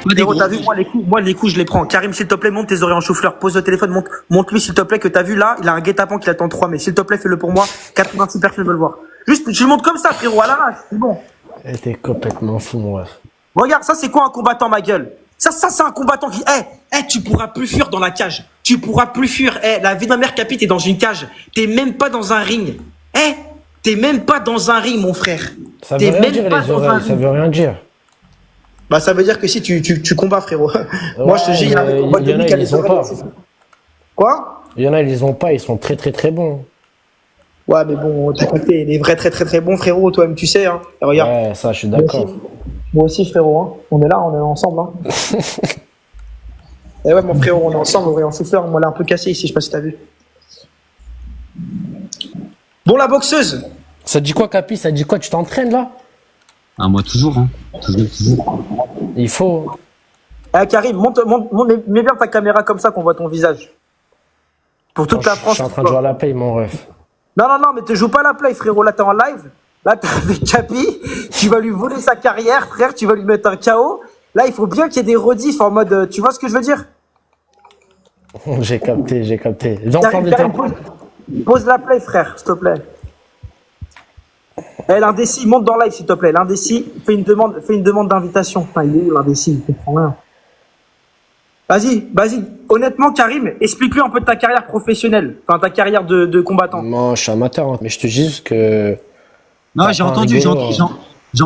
Pas des Frérot, gros. t'as vu, moi, les coups, je les prends. Karim, s'il te plaît, monte tes oreilles en chou-fleur. Pose le téléphone, monte-lui, s'il te plaît, que t'as vu là, il a un guet-apens qui attend 3, mais s'il te plaît, fais-le pour moi. 86 personnes veulent voir. Juste, je le montre comme ça, frérot, à l'arrache. C'est bon. T'es complètement fou, mon ref. Regarde, ça, c'est quoi un combattant, ma gueule? Ça, c'est un combattant qui, tu pourras plus fuir dans la cage. Tu pourras plus fuir. La vie de ma mère, Capi, t'es dans une cage. T'es même pas dans un ring. T'es même pas dans un ring, mon frère. Ça veut T'es rien même dire, pas les dans un oreilles, ça ring. veut rien dire. Bah, ça veut dire que si tu combats, frérot. Moi, je te dis, il y a un combat de il y en a, lui qui a ils les les ont oreilles. pas. Quoi? Il y en a, ils les ont pas, ils sont très très très bons. Ouais, mais bon, t'as compris, il est vrai très très très bon, frérot, toi-même, tu sais, hein. Et regarde. Ouais, ça, je suis Moi d'accord. aussi, moi aussi, frérot, hein. On est là, on est ensemble, hein. Et ouais, mon frérot, on est ensemble, on est en souffleur. Moi, là, un peu cassé ici, je sais pas si t'as vu. Bon, la boxeuse. Ça te dit quoi, Capi? Ça te dit quoi? Tu t'entraînes là? Ah, moi, toujours, hein. Toujours. Il faut. Karim, mets bien ta caméra comme ça qu'on voit ton visage. Pour toute la Je France. suis en train de jouer à la paye, mon ref. Non, mais te joue pas la play, frérot. Là, t'es en live. Là, t'es avec Capi. Tu vas lui voler sa carrière, frère. Tu vas lui mettre un KO. Là, il faut bien qu'il y ait des rediffs en mode. Tu vois ce que je veux dire? J'ai capté, j'ai capté. J'entends des Karim, temps. pose la play, frère, s'il te plaît. L'indécis, monte dans live, s'il te plaît. L'indécis, fais une demande d'invitation. Putain, il est où l'indécis? Il comprend rien. Vas-y. Honnêtement, Karim, explique-lui un peu de ta carrière professionnelle. Enfin, ta carrière de combattant. Moi, je suis amateur, hein, mais je te dis juste que. Non, T'as j'ai pas un entendu, rigolo,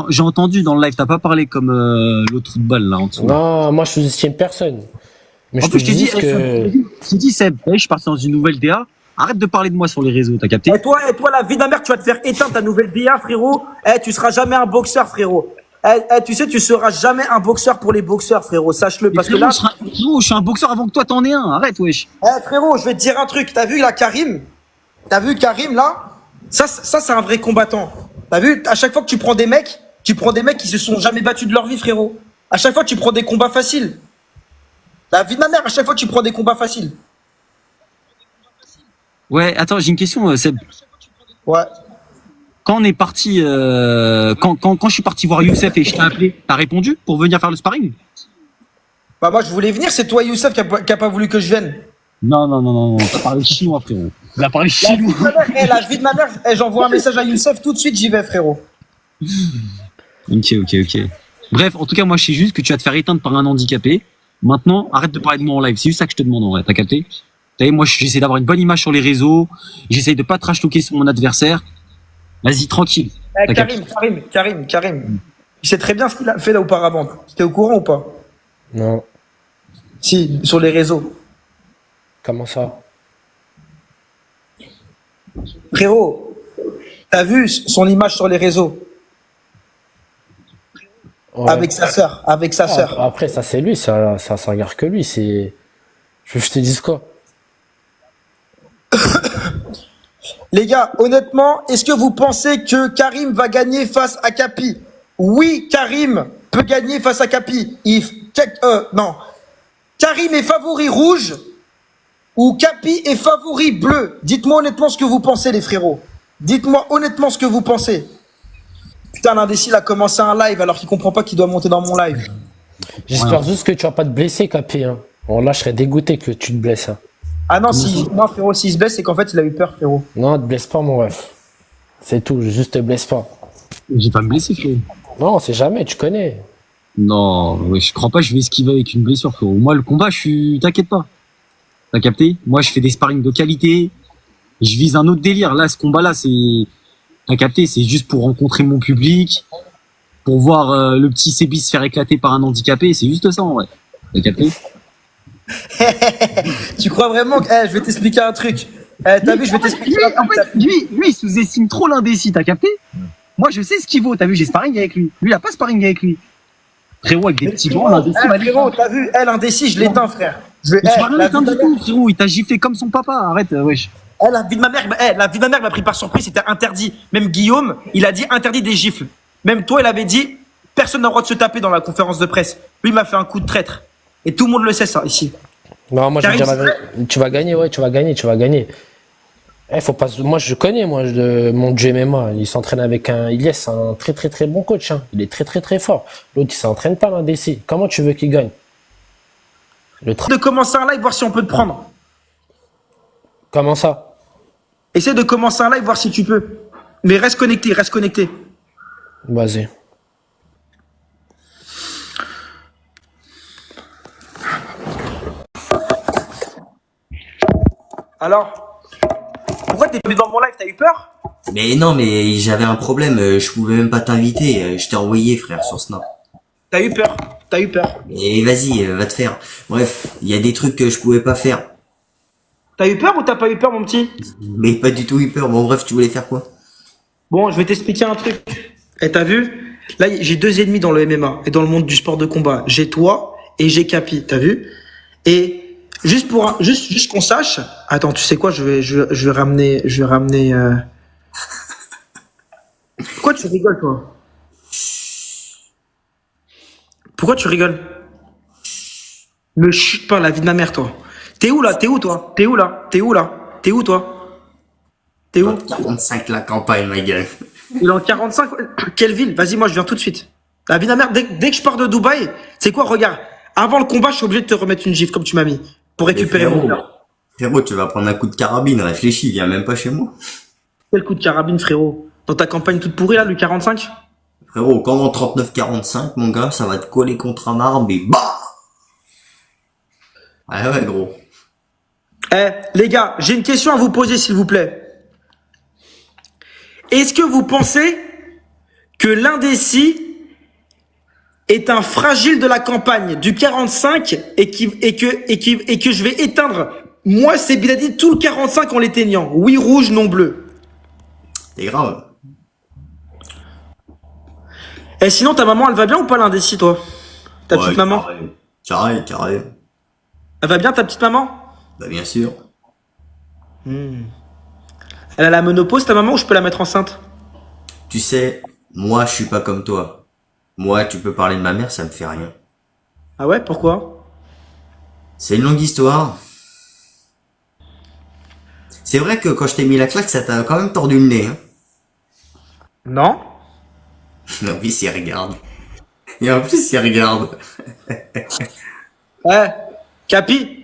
j'ai entendu dans le live, t'as pas parlé comme l'autre trou de balle là en dessous. Non, moi, je sous-estime personne. Mais En je te plus, je t'ai dis dit, juste que. je t'ai dit, Seb, je suis parti dans une nouvelle DA. Arrête de parler de moi sur les réseaux, t'as capté? Et toi, la vie de ma mère, tu vas te faire éteindre ta nouvelle BA, frérot. Tu seras jamais un boxeur, frérot. Tu sais, tu seras jamais un boxeur pour les boxeurs, frérot. Sache-le, parce que là. Frérot, je suis un boxeur avant que toi t'en aies un. Arrête, wesh. Frérot, je vais te dire un truc. T'as vu là, Karim? T'as vu Karim là? Ça, c'est un vrai combattant. T'as vu? À chaque fois que tu prends des mecs qui se sont jamais battus de leur vie, frérot. À chaque fois, tu prends des combats faciles. La vie de ma mère, à chaque fois, tu prends des combats faciles. Ouais, attends, j'ai une question, Seb. Ouais. Quand on est parti, quand je suis parti voir Youssef et je t'ai appelé, t'as répondu pour venir faire le sparring? Bah, moi, je voulais venir. C'est toi, Youssef, qui a pas voulu que je vienne. Non, t'as parlé chinois, frérot. T'as parlé La vie chinois. de ma mère, la vie de ma mère, j'envoie un message à Youssef tout de suite, j'y vais, frérot. Ok. Bref, en tout cas, moi, je sais juste que tu vas te faire éteindre par un handicapé. Maintenant, arrête de parler de moi en live. C'est juste ça que je te demande en vrai. T'as capté? T'as vu, moi, j'essaie d'avoir une bonne image sur les réseaux. J'essaie de pas trash talker sur mon adversaire. Vas-y, tranquille. T'as capté? Karim. Tu sais très bien ce qu'il a fait là auparavant. T'es au courant ou pas? Non. Si, sur les réseaux. Comment ça? Frérot, t'as vu son image sur les réseaux? Ouais. Avec sa sœur. Après, ça, c'est lui, ça regarde que lui. C'est. Je te dise quoi? Les gars, honnêtement, est-ce que vous pensez que Karim va gagner face à Capi? Oui, Karim peut gagner face à Capi. Non. Karim est favori rouge ou Capi est favori bleu? Dites-moi honnêtement ce que vous pensez, les frérots. Dites-moi honnêtement ce que vous pensez. Putain, l'indécis a commencé un live alors qu'il comprend pas qu'il doit monter dans mon live. J'espère juste que tu vas pas te blesser, Capi. Hein. Bon, là, je serais dégoûté que tu te blesses. Hein. Ah non, moi, frérot, s'il se blesse, c'est qu'en fait, il a eu peur, frérot. Non, te blesse pas, mon ref. C'est tout, juste te blesse pas. J'ai pas me blesser, frérot. Non, c'est jamais, tu connais. Non, ouais, je crois pas que je vais esquiver avec une blessure, frérot. Moi, le combat, t'inquiète pas. T'as capté? Moi, je fais des sparring de qualité. Je vise un autre délire. Là, ce combat-là, t'as capté? C'est juste pour rencontrer mon public, pour voir le petit Sébi se faire éclater par un handicapé. C'est juste ça, en vrai. T'as capté? Tu crois vraiment que... je vais t'expliquer un truc. T'as vu, je vais t'expliquer un truc. En fait, lui, il sous-estime trop l'indécis, t'as capté? Moi, je sais ce qu'il vaut. T'as vu, j'ai sparring avec lui. Lui, il a pas sparring avec lui. Frérot, avec des petits bras, l'indécis. Frérot, t'as vu, l'indécis, je l'éteins, frère. Mais tu vas rien éteindre du tout, frérot. Il t'a giflé comme son papa. Arrête, wesh. La vie de ma mère m'a pris par surprise, c'était interdit. Même Guillaume, il a dit interdit des gifles. Même toi, il avait dit personne n'a le droit de se taper dans la conférence de presse. Lui, il m'a fait un coup de traître. Et tout le monde le sait, ça, ici. Non, moi, je vais dire la vérité. Tu vas gagner, ouais, tu vas gagner. Faut pas. Moi, je connais, mon MMA. Il s'entraîne avec un Ilyes, un très très très bon coach. Hein. Il est très très très fort. L'autre, il s'entraîne pas l'indécis. Comment tu veux qu'il gagne? De commencer un live, voir si on peut te prendre. Comment ça? Essaie de commencer un live, voir si tu peux. Mais reste connecté, reste connecté. Vas-y. Alors, pourquoi t'es venu dans mon live? T'as eu peur? Mais non, mais j'avais un problème, je pouvais même pas t'inviter, je t'ai envoyé frère sur Snap. T'as eu peur? T'as eu peur? Mais vas-y, va te faire. Bref, il y a des trucs que je pouvais pas faire. T'as eu peur ou t'as pas eu peur, mon petit? Mais pas du tout eu peur. Bon bref, tu voulais faire quoi? Bon, je vais t'expliquer un truc. Eh, t'as vu? Là, j'ai deux ennemis dans le MMA et dans le monde du sport de combat. J'ai toi et j'ai Capi, t'as vu? Et juste qu'on sache. Attends, tu sais quoi? Je vais ramener. Pourquoi tu rigoles, toi? Pourquoi tu rigoles? Me chute pas la vie de ma mère, toi. T'es où là? T'es où, toi? T'es où là? T'es où là? T'es où, toi? T'es où? 45 la campagne, ma gueule. Il est en 45. Quelle ville? Vas-y, moi, je viens tout de suite. La vie de ma mère, dès que je pars de Dubaï, c'est quoi? Regarde. Avant le combat, je suis obligé de te remettre une gifle comme tu m'as mis. Pour récupérer mon cœur. Frérot, tu vas prendre un coup de carabine, réfléchis, viens même pas chez moi. Quel coup de carabine, frérot? Dans ta campagne toute pourrie, là, le 45? Frérot, quand en 39-45, mon gars, ça va te coller contre un arbre et bah! Ah ouais, gros. Eh, les gars, j'ai une question à vous poser, s'il vous plaît. Est-ce que vous pensez que l'indécis est un fragile de la campagne du 45 et que je vais éteindre, moi, c'est Biladi, tout le 45 en l'éteignant? Oui, rouge, non bleu. C'est grave. Et sinon, ta maman, elle va bien ou pas, l'indécis, toi? Ta petite maman? Carré. Elle va bien, ta petite maman? Bah bien sûr. Elle a la ménopause, ta maman, ou je peux la mettre enceinte? Tu sais, moi je suis pas comme toi. Moi, tu peux parler de ma mère, ça me fait rien. Ah ouais, pourquoi? C'est une longue histoire. C'est vrai que quand je t'ai mis la claque, ça t'a quand même tordu le nez. Hein. Non. En plus, il regarde. Et en plus, il regarde. Eh, Capi.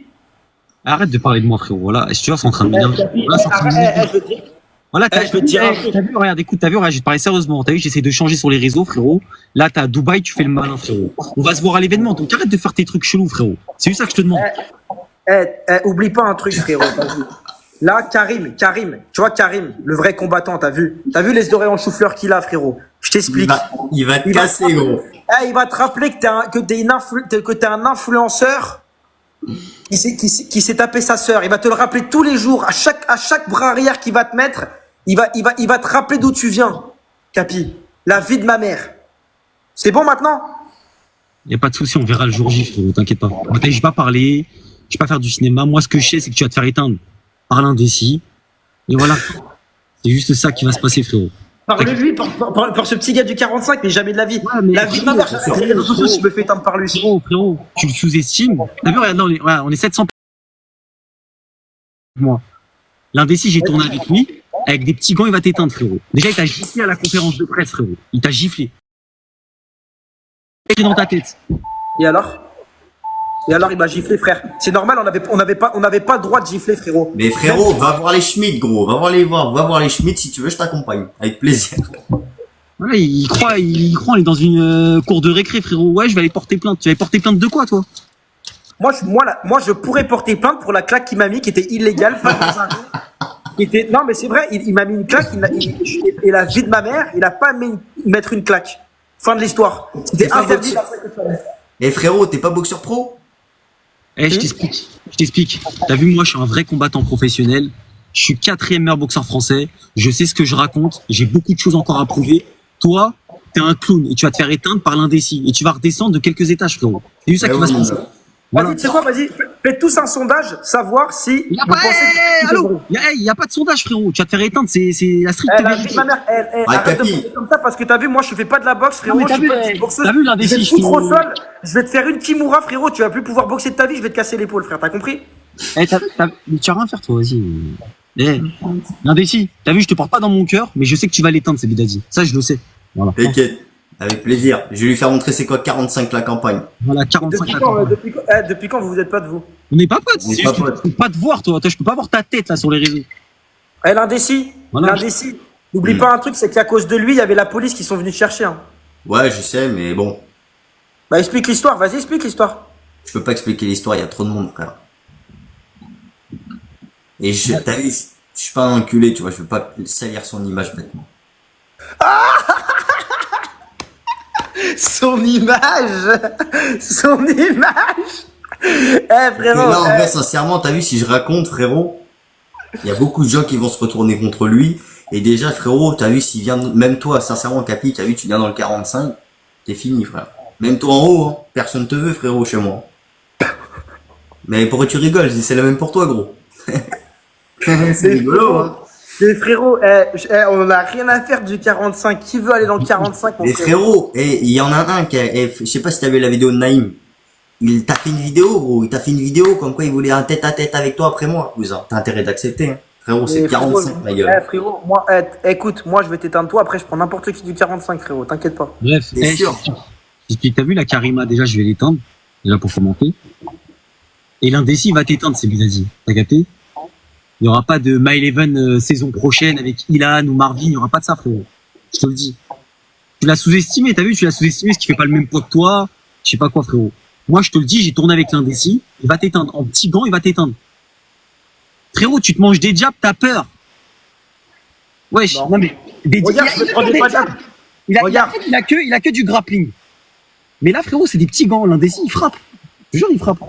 Arrête de parler de moi, frérot. Voilà, si tu vois, c'est en train de m'énerver. Voilà, c'est en train de m'énerver. Je veux dire. Voilà, je veux te dire un truc. t'as vu, regarde, écoute, t'as vu, regarde, je vais te parler sérieusement. T'as vu, j'essaie de changer sur les réseaux, frérot. Là, t'as à Dubaï, tu fais le malin, frérot. On va se voir à l'événement, donc arrête de faire tes trucs chelous, frérot. C'est juste ça que je te demande. Oublie pas un truc, frérot. T'as vu. Là, Karim, tu vois Karim, le vrai combattant, t'as vu les oreilles en chou-fleur qu'il a, frérot. Je t'explique. Il va te casser, gros. Il va te rappeler que t'es un influenceur qui s'est tapé sa sœur. Il va te le rappeler tous les jours, à chaque bras arrière qu'il va te mettre, il va te rappeler d'où tu viens, Capi. La vie de ma mère. C'est bon maintenant? Y a pas de souci, on verra le jour J, frérot, t'inquiète pas. Moi, je vais pas parler, je vais pas faire du cinéma. Moi, ce que je sais, c'est que tu vas te faire éteindre par l'indécis. Et voilà. C'est juste ça qui va se passer, frérot. Parle-lui par ce petit gars du 45, mais jamais de la vie. Ouais, mais la vie de ma mère, sur les réseaux sociaux, si je me fais éteindre par lui. Frérot, tu le sous-estimes. T'as vu, regarde, on est 700 moi. L'indécis, j'ai tourné avec lui. Avec des petits gants, il va t'éteindre, frérot. Déjà, il t'a giflé à la conférence de presse, frérot. Il t'a giflé. Et dans ta tête. Et alors, il m'a giflé, frère. C'est normal, on n'avait pas le droit de gifler, frérot. Mais frérot, va voir les Schmitt, gros. Va voir les Schmitt, si tu veux, je t'accompagne. Avec plaisir. Ouais, il croit, on est dans une cour de récré, frérot. Ouais, je vais aller porter plainte. Tu vas aller porter plainte de quoi, toi? Moi, je pourrais porter plainte pour la claque qu'il m'a mis, qui était illégale, pas dans un ring. Non, mais c'est vrai, il m'a mis une claque, et la vie de ma mère, il a pas aimé mettre une claque. Fin de l'histoire. C'était interdit. Et frérot, t'es pas boxeur pro? Je t'explique. T'as vu, moi, je suis un vrai combattant professionnel. Je suis 4e meilleur boxeur français. Je sais ce que je raconte. J'ai beaucoup de choses encore à prouver. Toi, t'es un clown et tu vas te faire éteindre par l'indécis. Et tu vas redescendre de quelques étages, frérot. C'est juste ça qui va se passer. Voilà. Vas-y, tu sais quoi, vas-y, faites tous un sondage, savoir si vous pensez... Allô, y a pas de sondage, frérot. Tu vas te faire éteindre, c'est la stricte vérité. Ma mère, arrête de penser comme ça parce que t'as vu, moi je fais pas de la boxe, frérot. Non, je suis pas une boxeuse. T'as vu l'indécis? Je vais te foutre au sol, je vais te faire une kimura, frérot. Tu vas plus pouvoir boxer de ta vie, je vais te casser l'épaule, frère. T'as compris? Mais tu vas rien faire, toi, vas-y. Eh, l'indécis, t'as vu, je te porte pas dans mon cœur, mais je sais que tu vas l'éteindre, c'est Bidadi. Ça, je le sais. Voilà. T'inquiète. Avec plaisir. Je vais lui faire montrer c'est quoi 45 la campagne. Voilà, 45 Depuis quand vous vous êtes pas de vous? On n'est pas potes. On est C'est pas juste que potes. je peux pas te voir, toi. Toi, je peux pas voir ta tête, là, sur les réseaux. Eh, l'indécis, Voilà. l'indécis. N'oublie pas un truc, c'est qu'à cause de lui, il y avait la police qui sont venus te chercher. Hein. Ouais, je sais, mais bon. Bah explique l'histoire, vas-y explique l'histoire. Je peux pas expliquer l'histoire, il y a trop de monde, frère. Et t'as vu, je suis pas un enculé, tu vois, je veux pas salir son image bêtement. Son image. Son image. Eh Mais frérot. là, en vrai, sincèrement, t'as vu, si je raconte, frérot, il y a beaucoup de gens qui vont se retourner contre lui. Et déjà, frérot, t'as vu, s'il vient, même toi, sincèrement, Capi, t'as vu, tu viens dans le 45, t'es fini, frère. Même toi en haut, hein, personne te veut, frérot, chez moi. Mais pourquoi tu rigoles? C'est la même pour toi, gros. C'est rigolo, hein. Mais frérot, on en a rien à faire du 45. Qui veut aller dans le 45, mon Mais frérot, il y en a un qui a, je sais pas si t'as vu la vidéo de Naïm. Il t'a fait une vidéo, gros. Il t'a fait une vidéo comme quoi il voulait un tête-à-tête avec toi après moi, cousin. T'as intérêt d'accepter, hein. Frérot, c'est Mais 45, ma gueule. frérot, moi, écoute, moi je vais t'éteindre toi, après je prends n'importe qui du 45, frérot, t'inquiète pas. Bref, T'es sûr? si t'as vu la Karima, déjà, je vais l'éteindre. Déjà, pour commenter. Et l'indécis va t'éteindre, c'est Bidadi. T'as capté? Il y aura pas de My Eleven saison prochaine avec Ilan ou Marvin. Il y aura pas de ça, frérot. Je te le dis. Tu l'as sous-estimé, t'as vu? Tu l'as sous-estimé, ce qui fait pas le même poids que toi. Je sais pas quoi, frérot. Moi, je te le dis, j'ai tourné avec l'indécis. Il va t'éteindre. En petit gant, il va t'éteindre. Frérot, tu te manges des jabs, t'as peur. Wesh, non mais. Regarde, je prends des patates. Regarde. Il a que du grappling. Mais là, frérot, c'est des petits gants. L'indécis, il frappe. Je te jure, il frappe. Là,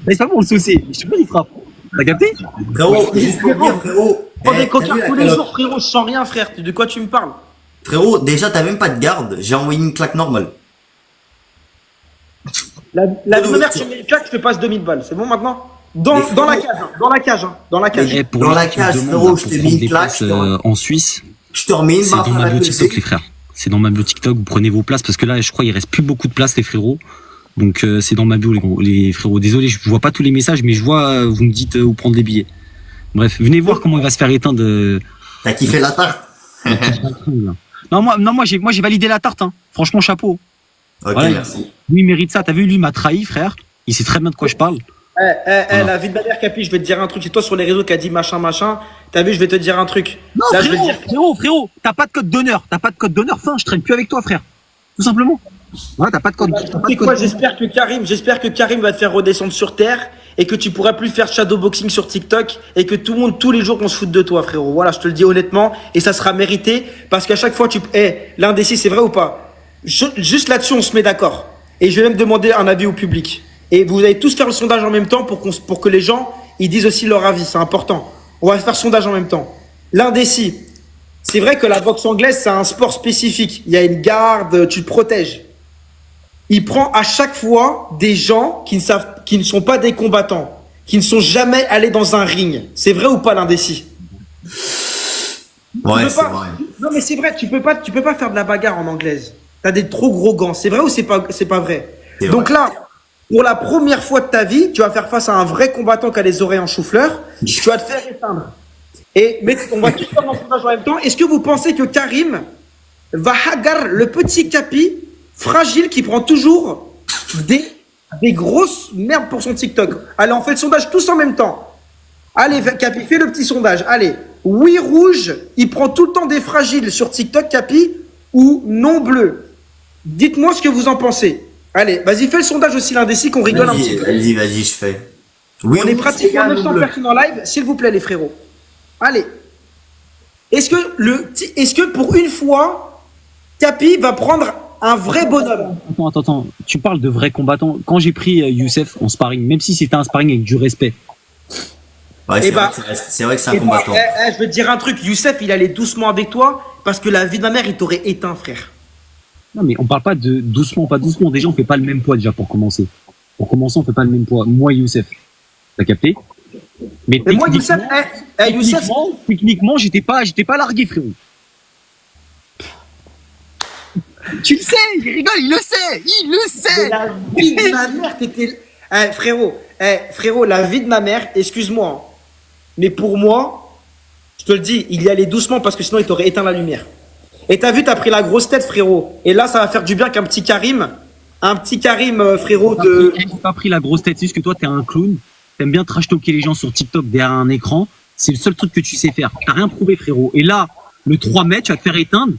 c'est pas pour le saucer. Je te jure, il frappe. T'as capté? Frérot, juste pour dire, frérot. Je prends des t'as cocards vu la tous les calotte? jours, frérot, je sens rien, frère, de quoi tu me parles? Frérot, déjà, t'as même pas de garde. J'ai envoyé une claque normale. La première, tu mets une claque, je te passe 2000 balles, c'est bon maintenant? Dans la cage, hein, dans la cage, hein, dans la cage. Et pour Dans les la gens qui me cage, demandent, frérot, là, je pour t'ai mis prendre une des claque, places, en Suisse. Je te remets une C'est barre dans à ma la bio PC. TikTok, les frères. C'est dans ma bio TikTok, vous prenez vos places parce que là, je crois, il reste plus beaucoup de places, les frérots. Donc, c'est dans ma bio, les frérots. Désolé, je vois pas tous les messages, mais je vois, vous me dites où prendre les billets. Bref, venez voir comment il va se faire éteindre. T'as kiffé la tarte? Non, moi, j'ai validé la tarte, hein. Franchement, chapeau. Ok, Voilà, merci. Lui, il mérite ça. T'as vu, lui, il m'a trahi, frère. Il sait très bien de quoi je parle. La vie de ma mère, Capi, je vais te dire un truc. C'est toi sur les réseaux qui a dit machin. T'as vu, je vais te dire un truc. Non, Là, je vais te frérot, t'as pas de code d'honneur. T'as pas de code d'honneur, fin, je traîne plus avec toi, frère. Tout simplement. Voilà, t'as pas de code. Tu sais quoi, j'espère que Karim va te faire redescendre sur terre et que tu pourras plus faire shadowboxing sur TikTok et que tout le monde, tous les jours, qu'on se foute de toi, frérot. Voilà, je te le dis honnêtement et ça sera mérité parce qu'à chaque fois, l'indécis, c'est vrai ou pas? Juste là-dessus, on se met d'accord. Et je vais même demander un avis au public. Et vous allez tous faire le sondage en même temps pour que les gens, ils disent aussi leur avis. C'est important. On va faire sondage en même temps. L'indécis. C'est vrai que la boxe anglaise, c'est un sport spécifique. Il y a une garde, tu te protèges. Il prend à chaque fois des gens qui ne sont pas des combattants, qui ne sont jamais allés dans un ring. C'est vrai ou pas, l'indécis? Ouais, Tu peux c'est pas- vrai. Non, mais c'est vrai, tu peux pas faire de la bagarre en anglaise. T'as des trop gros gants. C'est vrai ou c'est pas vrai? C'est Donc vrai. là, pour la première fois de ta vie, tu vas faire face à un vrai combattant qui a les oreilles en chou-fleur. Tu vas te faire éteindre. Mais on va tous faire dans le sondage en même temps. Est-ce que vous pensez que Karim va hagar le petit Capi fragile qui prend toujours des grosses merdes pour son TikTok? Allez, on fait le sondage tous en même temps. Allez, Capi, fais le petit sondage. Allez, oui rouge, il prend tout le temps des fragiles sur TikTok, Capi, ou non bleu. Dites-moi ce que vous en pensez. Allez, vas-y, fais le sondage aussi, l'indécis, qu'on rigole un petit peu. Vas-y, je fais. Oui, On est oui, pratiquement c'est 900 bleu. personnes en live, s'il vous plaît, les frérots. Allez. Est-ce que pour une fois, Capi va prendre un vrai bonhomme? Attends. Tu parles de vrais combattants. Quand j'ai pris Youssef en sparring, même si c'était un sparring avec du respect. Ouais, Eh c'est vrai que c'est un Eh ben, combattant. je vais te dire un truc, Youssef, il allait doucement avec toi parce que la vie de ma mère, il t'aurait éteint, frère. Non, mais on parle pas de doucement, pas doucement. Déjà, on fait pas le même poids déjà pour commencer. Pour commencer, on fait pas le même poids. Moi, Youssef. T'as capté? Mais Mais moi, Youssef, Youssef, techniquement, j'étais pas largué, frérot. Tu le sais, il rigole, il le sait. la vie de ma mère, t'étais. Frérot, la vie de ma mère, excuse-moi, hein, mais pour moi, Je te le dis, il y allait doucement parce que sinon il t'aurait éteint la lumière. Et t'as vu, t'as pris la grosse tête, frérot. Et là, ça va faire du bien qu'un petit Karim. Un petit Karim, frérot, de. J'ai pas pris la grosse tête, c'est juste que toi, t'es un clown. T'aimes bien trash talker les gens sur TikTok derrière un écran. C'est le seul truc que tu sais faire. T'as rien prouvé, frérot. Et là, le 3 mai, tu vas te faire éteindre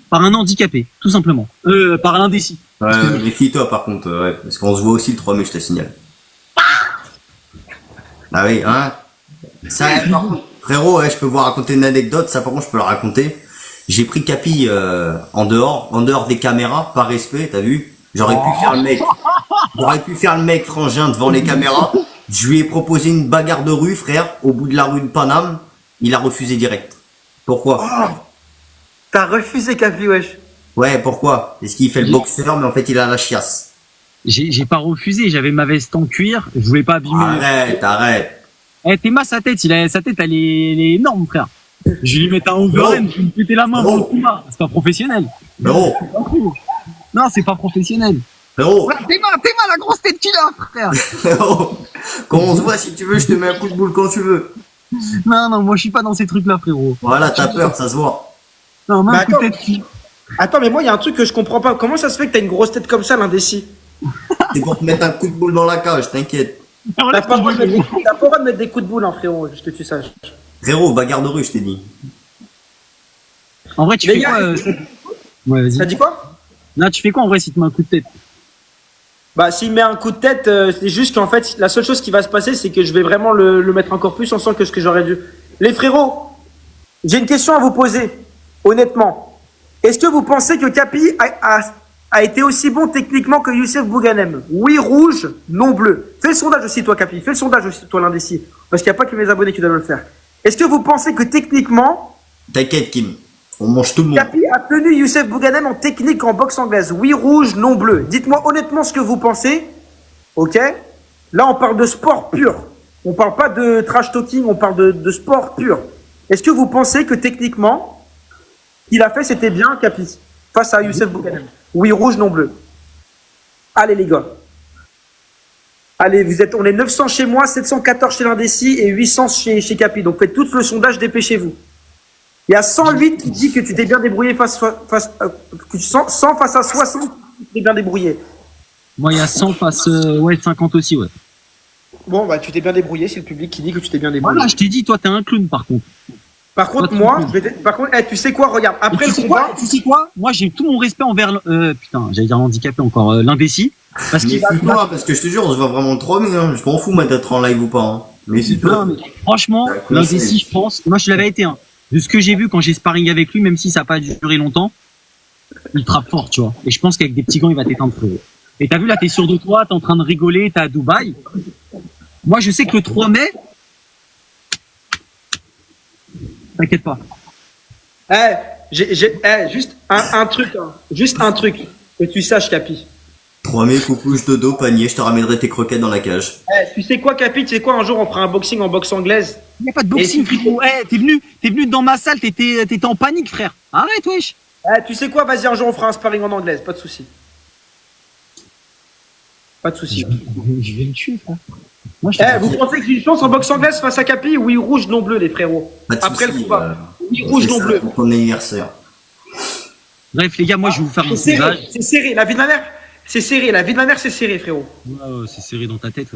par un handicapé, tout simplement. Par un indécis. Ouais, méfie-toi par contre, ouais, parce qu'on se voit aussi le 3 mai, je te signale. Ah oui, hein. Ça, par contre, frérot, ouais, je peux vous raconter une anecdote, ça par contre je peux la raconter. J'ai pris Capi en dehors des caméras, par respect, t'as vu. J'aurais pu faire le mec frangin devant les caméras. Je lui ai proposé une bagarre de rue, frère, au bout de la rue de Paname. Il a refusé direct. Pourquoi? T'as refusé, Capi, wesh. Ouais, pourquoi? Parce qu'il fait le boxeur, mais en fait il a la chiasse. J'ai pas refusé, j'avais ma veste en cuir, je voulais pas abîmer. Arrête. Eh, Théma, sa tête, sa tête, elle est énorme, frère. Je vais lui mettre un overhand, je vais lui péter la main dans le combat. C'est pas professionnel. Frérot, Non, c'est pas professionnel. frérot, Ouais, Théma, la grosse tête qu'il a, frère. frérot. Quand on se voit, si tu veux, je te mets un coup de boule quand tu veux. Non, moi, je suis pas dans ces trucs-là, frérot. Voilà, t'as peur, ça se voit. Non, Mais même coup de attends. tête qu'il- Attends, mais moi, il y a un truc que je comprends pas. Comment ça se fait que t'as une grosse tête comme ça, l'indécis? C'est pour te mettre un coup de boule dans la cage, t'inquiète. T'as pas le droit de mettre t'as pas le droit de mettre des coups de boule, hein, frérot, juste que tu saches. Frérot, bagarre de rue, je t'ai dit. En vrai, tu Les fais gars, quoi Ouais, T'as vas-y. dit quoi? Là, tu fais quoi en vrai si tu te mets un coup de tête? Bah, s'il met un coup de tête, c'est juste qu'en fait, la seule chose qui va se passer, c'est que je vais vraiment le mettre encore plus en sang que ce que j'aurais dû. Les frérots, j'ai une question à vous poser, honnêtement. Est-ce que vous pensez que Capi a été aussi bon techniquement que Youssef Bouganem? Oui, rouge, non bleu. Fais le sondage aussi, toi, Capi. Fais le sondage aussi, toi, l'indécis. Parce qu'il n'y a pas que mes abonnés qui doivent le faire. Est-ce que vous pensez que techniquement, T'inquiète, Kim. On mange tout le monde. Capi a tenu Youssef Bouganem en technique en boxe anglaise? Oui, rouge, non bleu. Dites-moi honnêtement ce que vous pensez. Ok? Là, on parle de sport pur. On parle pas de trash talking, on parle de sport pur. Est-ce que vous pensez que techniquement, il a fait, c'était bien, Capi, face à Youssef Bouganem? Oui, rouge, non bleu. Allez, les gars. Allez, on est 900 chez moi, 714 chez l'indécis et 800 chez Capi. Donc, faites tout le sondage, dépêchez-vous. Il y a 108 qui dit que tu t'es bien débrouillé face à 60, tu t'es bien débrouillé. Moi, il y a 100 face, 50 aussi, ouais. Bon, bah, tu t'es bien débrouillé, c'est le public qui dit que tu t'es bien débrouillé. Voilà, je t'ai dit, toi, t'es un clown, par contre. Par contre, Toi, moi, tu sais quoi, regarde, après tu le sais combat, quoi, tu sais quoi? Moi, j'ai tout mon respect envers, putain, j'allais dire l'handicapé encore, l'indécis. Parce qu'il Méfie-toi, parce que je te jure, on se voit vraiment le 3 mai, hein. Je m'en fous, moi, d'être en live ou pas, hein. Mais c'est Non, toi. mais franchement, D'accord, l'indécis, je pense, moi, je l'avais été, hein. De ce que j'ai vu quand j'ai sparring avec lui, même si ça n'a pas duré longtemps, il frappe fort, tu vois. Et je pense qu'avec des petits gants, il va t'éteindre, frérot. Et t'as vu, là, t'es sûr de toi, t'es en train de rigoler, t'es à Dubaï. Moi, je sais que le 3 mai, t'inquiète pas. juste un truc, hein. Juste un truc, que tu saches, Capi. 3 mai, coucouche, dodo, panier, je te ramènerai tes croquettes dans la cage. Tu sais quoi, Capi, tu sais quoi, un jour, on fera un boxing en boxe anglaise. Il n'y a pas de boxing, frérot. T'es venu dans ma salle, t'étais en panique, frère. Arrête, wesh. Tu sais quoi, vas-y, un jour, on fera un sparring en anglaise, pas de souci. Pas de souci. Je vais le tuer, frère. Moi, Vous pensez que j'ai une chance en boxe anglaise face à Capi? Oui, rouge, non bleu, les frérots. Pas de Après soucis, le combat. Oui, rouge, c'est non ça, bleu. pour ton anniversaire. Bref, les gars, moi, je vais vous faire un C'est serré, sondage. c'est serré. La vie de ma mère, c'est serré. La vie de ma mère, c'est serré, frérot. Ouais, c'est serré dans ta tête,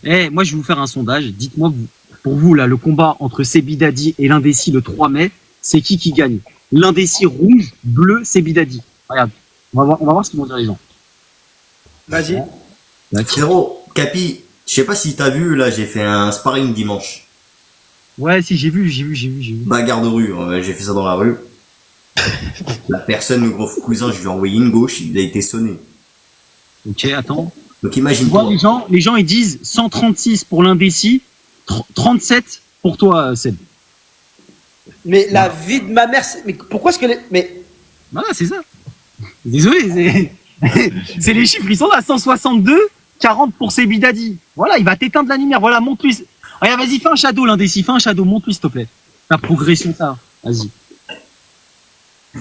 ouais. Moi, je vais vous faire un sondage. Dites-moi, pour vous, là, le combat entre Sebidadi et l'indécis le 3 mai, c'est qui gagne? L'indécis rouge, bleu, Sebidadi. Regarde. On va voir ce qu'ils vont dire les gens. Vas-y. Frérot, Capi, je sais pas si t'as vu, là, j'ai fait un sparring dimanche. Ouais, si, j'ai vu. Bagarre de rue, j'ai fait ça dans la rue. La personne, le gros cousin, je lui ai envoyé une gauche, il a été sonné. Ok, attends. Donc Tu vois, imagine-toi. les gens, ils disent 136 pour l'indécis, 37 pour toi, Seb. Mais la vie de ma mère, mais pourquoi est-ce que mais Voilà, c'est ça. Désolé, c'est les chiffres, ils sont là, 162, 40 pour Sebidadi. Voilà, il va t'éteindre la lumière. Voilà, monte-lui. Regarde, vas-y, fais un shadow, l'indécis, fais un shadow, monte-lui, s'il te plaît. La progression, ça. Vas-y.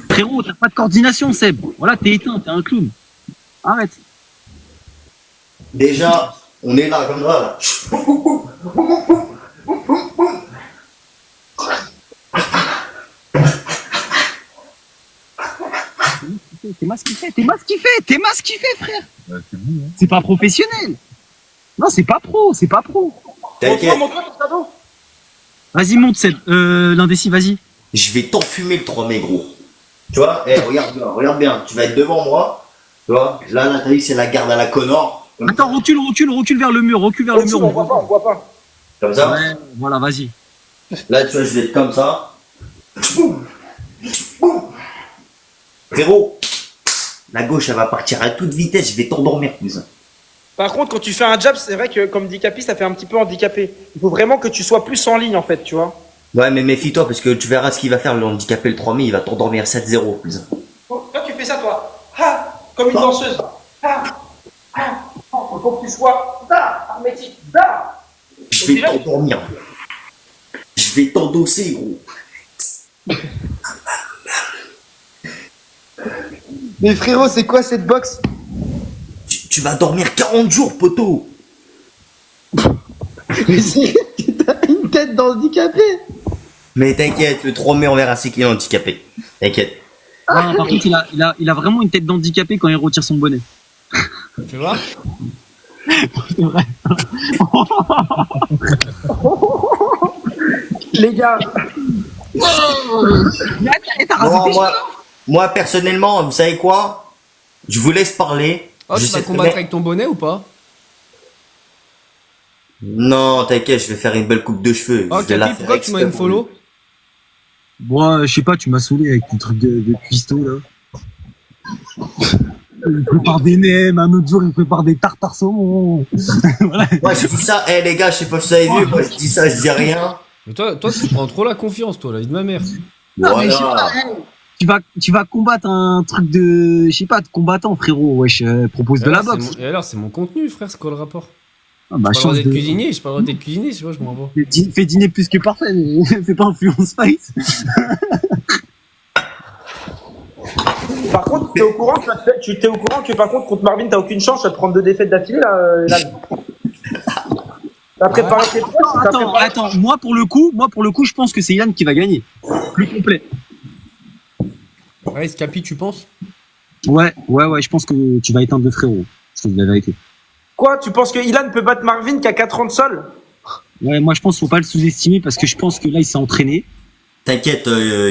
Frérot, t'as pas de coordination, Seb. Voilà, t'es éteint, t'es un clown. Arrête. Déjà, on est là, comme ça, là. T'es mal ce qu'il fait, frère. Ouais, c'est bon, hein. C'est pas professionnel. Non, c'est pas pro. T'inquiète, Montre-moi ton cadeau. Vas-y, monte, Seb. L'indécis, vas-y. je vais t'enfumer le 3 mai, gros. Tu vois, regarde bien, tu vas être devant moi. Tu vois, là, t'as vu, c'est la garde à la Connor. Attends, recule vers le mur, On voit pas. Comme ça. Ouais, voilà, vas-y. Là, tu vois, je vais être comme ça. Boum. Boum. Frérot, la gauche, elle va partir à toute vitesse, je vais t'endormir, cousin. Par contre, quand tu fais un jab, c'est vrai que comme dit Capi, ça fait un petit peu handicapé. Il faut vraiment que tu sois plus en ligne, en fait, tu vois. Ouais, mais méfie-toi, parce que tu verras ce qu'il va faire, le handicapé, le 3 mai, il va t'endormir 7-0, cousin. Toi, tu fais ça, toi. Ah, comme une danseuse. Ah, ah. Il faut que tu sois hermétique. Je vais t'endormir. Je vais t'endosser, gros. Mais frérot, c'est quoi cette boxe? Tu vas dormir 40 jours, poteau. Mais c'est t'as une tête d'handicapé. Mais t'inquiète, le 3 mai, on verra c'est qui est handicapé. T'inquiète. Ah, par contre, il a vraiment une tête d'handicapé quand il retire son bonnet. Tu vois? C'est vrai. Les gars, Bon, moi, personnellement, vous savez quoi? Je vous laisse parler. Oh, Je tu vas sais combattre très- avec ton bonnet ou pas? Non, t'inquiète, je vais faire une belle coupe de cheveux. Oh, Je vais la Capi, faire pourquoi tu m'as une exprès pour lui. follow? Moi, je sais pas, tu m'as saoulé avec ton truc de cuistot, là. Il prépare des nems, un autre jour, il prépare des tartares saumon. Voilà. Moi, je dis ça, les gars, je sais pas si vous avez vu, moi, je dis ça, je dis rien. Mais toi, tu prends trop la confiance, toi, la vie de ma mère. Non, mais je sais Voilà. pas, tu vas combattre un truc de, je sais pas, de combattant, frérot. Wesh, propose de la boxe. Et alors, c'est mon contenu, frère, c'est quoi le rapport? Ah, bah, J'ai pas le droit chance d'être de... cuisinier, j'ai pas le droit d'être cuisinier, je sais pas, je comprends pas. Fais dîner plus que parfait, mais fais pas influence fight. par contre, t'es au courant que t'es au courant que par contre contre Marvin, t'as aucune chance, tu vas te prendre 2 défaites d'affilée là. T'as préparé tes points, t'as préparé- Attends, moi pour le coup, je pense que c'est Ilan qui va gagner. Plus complet. Ouais, Capi, tu penses? Ouais, je pense que tu vas éteindre le frérot. Je te dis la vérité. Quoi, tu penses que Ilan peut battre Marvin qui a 4 ans de sol? Ouais, moi je pense qu'il faut pas le sous-estimer parce que je pense que là il s'est entraîné. T'inquiète,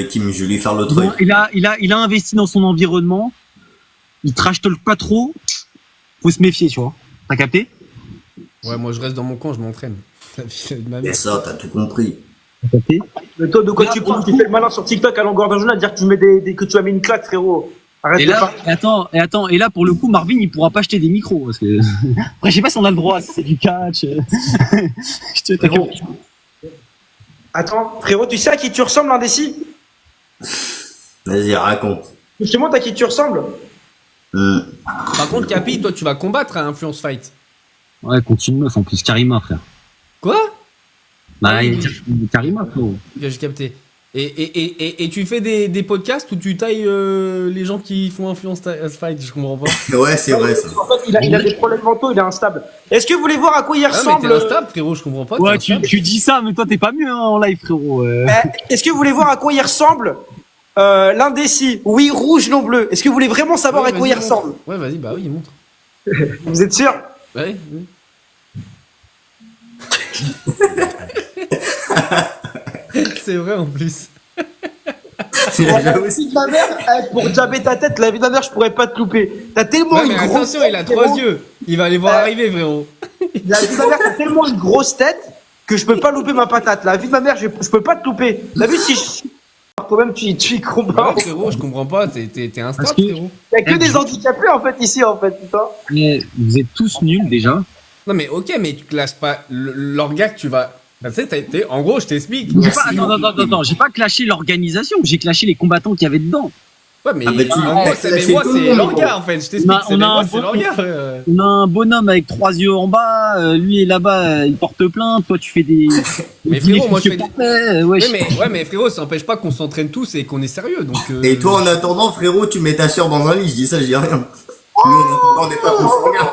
Kim, je vais lui faire le truc. Bon, il a investi dans son environnement. Il trash talk pas trop. Faut se méfier, tu vois. T'as capté? Ouais, moi, je reste dans mon camp, je m'entraîne. La vie de ma Et mère. ça, t'as tout compris. T'as capté? Mais toi, de quoi tu parles? Tu fais le malin sur TikTok à longueur de journée à dire que tu mets que tu as mis une claque, frérot. Arrête Et de là, parler. et là pour le coup, Marvin il pourra pas acheter des micros parce que après je sais pas si on a le droit, si c'est du catch. Je te Frérot. Attends, frérot, tu sais à qui tu ressembles, indécis? Vas-y, raconte. Je te montre à qui tu ressembles. Par contre, Capi, toi, tu vas combattre à Influence Fight. Ouais, continue meuf en plus, Karima frère. Quoi? Bah il va dire Karima frérot. J'ai capté. Et tu fais des podcasts où tu tailles les gens qui font Influence Fight, je comprends pas. Ouais, c'est vrai, ça. En fait, il a des problèmes mentaux, il est instable. Est-ce que vous voulez voir à quoi il Ah, mais ressemble? t'es instable, frérot, je comprends pas. t'es Ouais, instable. tu dis ça, mais toi t'es pas mieux hein, en live frérot. Est-ce que vous voulez voir à quoi il ressemble l'indécis? Oui, rouge, non bleu. Est-ce que vous voulez vraiment savoir Ouais, à quoi il vas-y, ressemble? montre. Ouais, vas-y, bah oui, montre. Vous êtes sûr? Ouais, oui. C'est vrai en plus. La vie de ma mère, pour jabber ta tête, la vie de ma mère, je pourrais pas te louper. T'as tellement Ouais, une mais grosse attention, tête, il a frérot. 3 yeux. Il va les voir arriver, frérot. La vie de ma mère, t'as tellement une grosse tête que je peux pas louper ma patate. La vie de ma mère, je peux pas te louper. T'as vu si je... Toi-même, tu y combats. Ouais, frérot, je comprends pas. T'es instable, Parce que- frérot. Il y a que des handicapés, en fait, ici, en fait, putain. Mais vous êtes tous nuls déjà. Non, mais ok, mais tu clashes pas l'orga que tu vas. Bah, tu sais, en gros, je t'explique. J'ai pas, attends, j'ai pas clashé l'organisation, j'ai clashé les combattants qu'il y avait dedans. Ouais, mais Ah, bah, tu- en gros, t'as mais lâché moi, tout le c'est monde, l'orga, gros. en fait. Je t'explique, On a un c'est bon- l'orga. On a un bonhomme avec 3 yeux en bas, lui est là-bas, il porte plainte, toi tu fais des... Mais des frérot, moi, je fiches fais des- parfaits, wesh. Ouais, mais frérot, ça n'empêche pas qu'on s'entraîne tous et qu'on est sérieux. Donc, Et toi, en attendant, frérot, tu mets ta soeur dans un lit. Je dis ça, je dis rien. Nous, en attendant, on n'est pas consanguins.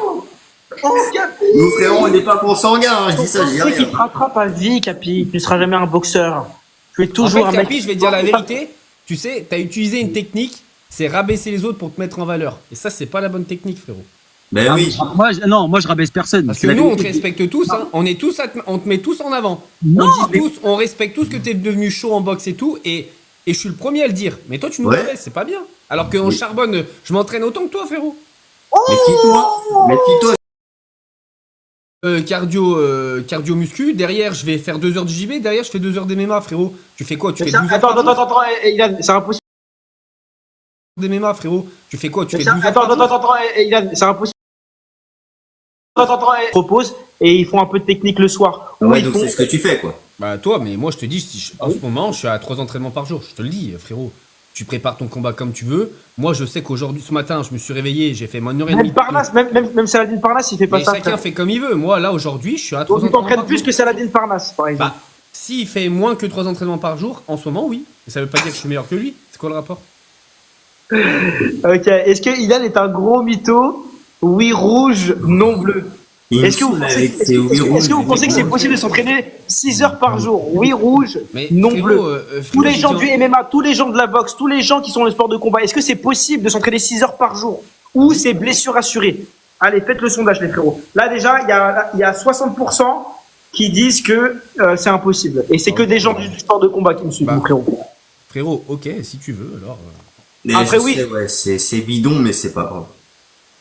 Nous, frérot, on n'est pas consanguins. Hein. Je dis ça, je dis Tu sais qu'il rien. te rattrape à vie, Capi. Tu ne seras jamais un boxeur. Tu es en toujours fait, un mec. Capi, je vais te dire la vérité. Tu sais, t'as utilisé une technique c'est rabaisser les autres pour te mettre en valeur. Et ça, c'est pas la bonne technique, frérot. Ben oui. Moi, je rabaisse personne. Parce que la nous, on te vérité. respecte tous, hein. On te met tous en avant. Non, on dit mais- tous, on respecte tous que t'es devenu chaud en boxe et tout, et je suis le premier à le dire. Mais toi, tu nous Ouais. rabaisses, c'est pas bien. Alors qu'en Oui. charbonne, je m'entraîne autant que toi, frérot. Méfie-toi. Cardio muscu, derrière je vais faire 2 heures de JB, derrière je fais 2 heures d'MMA, frérot. Tu fais quoi? Tu fais 12 heures Attends, par jour Ilan, c'est impossible. d'MMA, frérot. Tu fais quoi? Tu fais 12 heures par jour Attends, Ilan, c'est impossible. Ils proposent et ils font un peu de technique le soir. Ou Ouais, ils donc font- c'est ce que tu fais, quoi. Bah toi, mais moi je te dis, en ce moment je suis à 3 entraînements par jour, je te le dis, frérot. Tu prépares ton combat comme tu veux. Moi je sais qu'aujourd'hui, ce matin, je me suis réveillé, j'ai fait mon heure et demie. Même Parnasse, même Saladin Parnasse, il fait pas Mais ça. chacun frère. fait comme il veut. Moi là aujourd'hui, je suis à 3 Donc tu entraînements t'entraînes par plus jour. que Saladin Parnasse, par exemple. Bah, s'il fait moins que 3 entraînements par jour, en ce moment, oui. Mais ça veut pas dire que je suis meilleur que lui. C'est quoi le rapport? Ok, est-ce que Ilan est un gros mytho? Oui, rouge, non bleu. Il me Est-ce que vous saoule pensez, avec ses oui rouges, est-ce que vous mais pensez que c'est bon. possible de s'entraîner 6 heures par jour? Oui, rouge, Mais non frérot, bleu. frérot, Tous les j'ai gens dit- du MMA, tous les gens de la boxe, tous les gens qui sont dans le sport de combat, est-ce que c'est possible de s'entraîner 6 heures par jour? Ou c'est blessure assurée? Allez, faites le sondage, les frérots. Là, déjà, il y a 60% qui disent que c'est impossible. Et c'est que des gens du sport de combat qui me suivent, Bah. mon frérot. Frérot, ok, si tu veux, alors. Mais Après, je oui. sais, ouais, c'est bidon, mais c'est pas grave.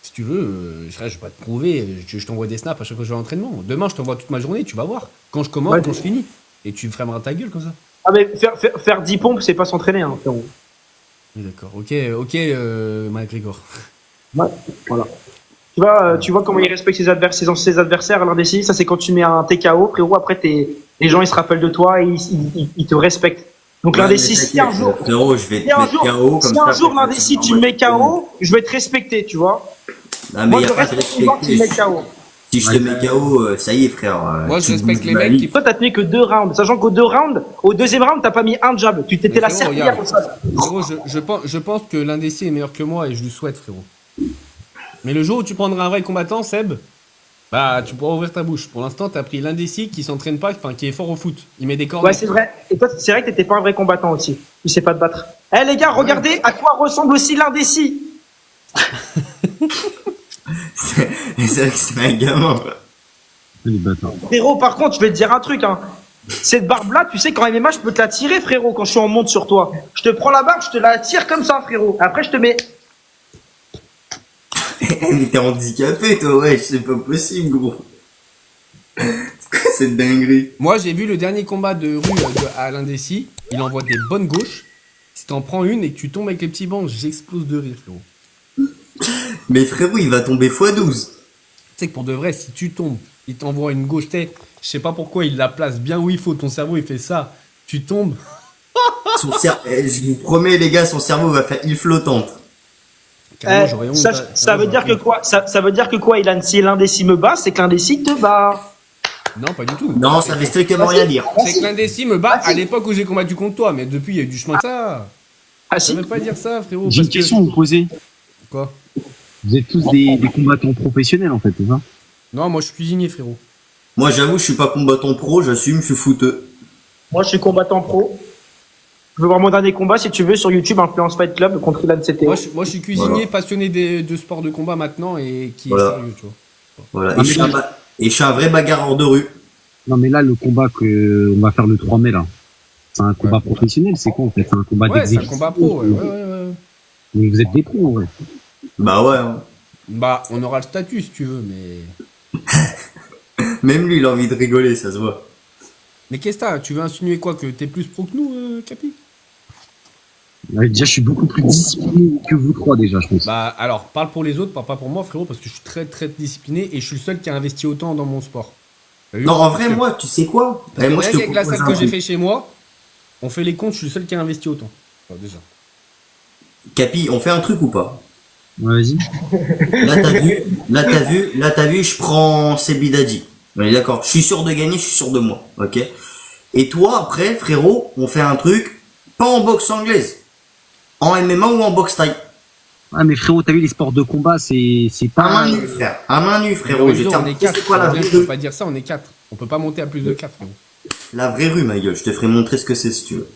Si tu veux, je vais pas te prouver, je t'envoie des snaps à chaque fois que je vais à l'entraînement. Demain, je t'envoie toute ma journée, tu vas voir. Quand je commence, Ouais. quand je finis. Et tu me feras ta gueule comme ça. Ah, mais faire 10 pompes, c'est pas s'entraîner, hein, frérot. Oui, d'accord. Ok, McGregor. Ouais, voilà. Tu vois comment il respecte ses adversaires à l'indécis. Ça, c'est quand tu mets un TKO, frérot. Après, les gens, ils se rappellent de toi et ils te respectent. Donc, Ouais, l'indécis, mais si un t'inquiète, jour, frérot, je vais te si un mettre jour, KO comme si un ça, jour après, l'indécis, c'est tu me mets normal. KO, je vais te respecter, tu vois. Ah, mais Moi, y je a pas de respecte les gens qui me respecter. mettent KO. Si je te mets KO, ça y est, frère. Moi, je tu respecte bouges les ma mecs vie. qui. Toi, t'as tenu que 2 rounds. Sachant qu'au 2 rounds, au deuxième round, t'as pas mis un jab. Tu t'étais Mais la frérot, serpillère regarde. au sol. Frérot, je pense que l'indécis est meilleur que moi et je lui souhaite, frérot. Mais le jour où tu prendras un vrai combattant, Seb, bah, tu pourras ouvrir ta bouche. Pour l'instant, t'as pris l'indécis qui s'entraîne pas, enfin, qui est fort au foot. Il met des cordes. Ouais, c'est vrai. Et toi, c'est vrai que t'étais pas un vrai combattant aussi. Tu sais pas te battre. Eh, les gars, regardez à quoi ressemble aussi l'indécis. C'est vrai que c'est un gamin. Les bâtards. Frérot, par contre, je vais te dire un truc, hein. Cette barbe-là, tu sais, qu'en MMA, je peux te la tirer, frérot, quand je suis en monte sur toi. Je te prends la barbe, je te la tire comme ça, frérot. Après, je te mets. Mais t'es handicapé, toi, ouais, c'est pas possible, gros. C'est quoi cette dinguerie? Moi, j'ai vu le dernier combat de rue à l'indécis. Il envoie des bonnes gauches. Si t'en prends une et que tu tombes avec les petits bancs, j'explose de rire, frérot. Mais frérot, il va tomber x12. Tu sais que pour de vrai, si tu tombes, il t'envoie une gauche tête. Je sais pas pourquoi il la place bien où il faut. Ton cerveau, il fait ça. Tu tombes. Je vous promets, les gars, son cerveau va faire île flottante. Carrément, j'aurais honte. Ça Carrément, veut dire j'aurais que quoi? Ça veut dire que quoi, Ilan? Si l'indécis me bat, c'est que l'indécis te bat. honte. Non, pas du tout. Non, ça veut strictement rien dire. C'est que l'indécis me bat Ah, si. à l'époque où j'ai combattu contre toi. Mais depuis, il y a eu du chemin. Ça. Ah, Ça si. veut pas dire ça, frérot. J'ai une parce que- question à vous poser. Quoi? Vous êtes tous des combattants professionnels, en fait, c'est ça? Non, moi, je suis cuisinier, frérot. Moi, j'avoue, je suis pas combattant pro, j'assume, je suis fouteux. Moi, je suis combattant pro. Je veux voir mon dernier combat, si tu veux, sur YouTube, Influence Fight Club contre Ilan CTO. Moi, je suis cuisinier, Voilà. passionné de sport de combat maintenant et qui Voilà. est sérieux, tu vois. Voilà. Ah, Et je suis un vrai bagarreur de rue. Non, mais là, le combat que on va faire le 3 mai, là, c'est un combat professionnel, c'est quoi, en fait? C'est un combat Ouais, c'est un d'exhibition. combat pro. Ouais. Donc, vous êtes des pros, ouais. Bah ouais, hein. Bah, on aura le statut si tu veux, mais. Même lui, il a envie de rigoler, ça se voit. Mais qu'est-ce que t'as? Tu veux insinuer quoi? Que t'es plus pro que nous, Capi? Ouais, déjà, je suis beaucoup plus discipliné que vous trois, déjà, je pense. Bah, alors, parle pour les autres, parle pas pour moi, frérot, parce que je suis très très discipliné et je suis le seul qui a investi autant dans mon sport. T'as vu? Non, en Parce vrai, que- moi, tu sais quoi? parce que Moi, je rien te qu'avec la propose salle un que j'ai truc. fait chez moi, on fait les comptes, je suis le seul qui a investi autant. Alors, déjà. Capi, on fait un truc ou pas? Ouais, vas-y. Là, t'as vu, je prends Sebidadi. On est d'accord. Je suis sûr de gagner, je suis sûr de moi. Ok? Et toi, après, frérot, on fait un truc, pas en boxe anglaise. En MMA ou en boxe thaï. Ah, mais frérot, t'as vu, les sports de combat, c'est À pas... main nue, frère. À main nue, frérot. Je vais te on est dire, 4. c'est quoi la vraie Je peux rue? pas dire ça, on est 4. On peut pas monter à plus de 4, frérot. La vraie rue, ma gueule. Je te ferai montrer ce que c'est si tu veux.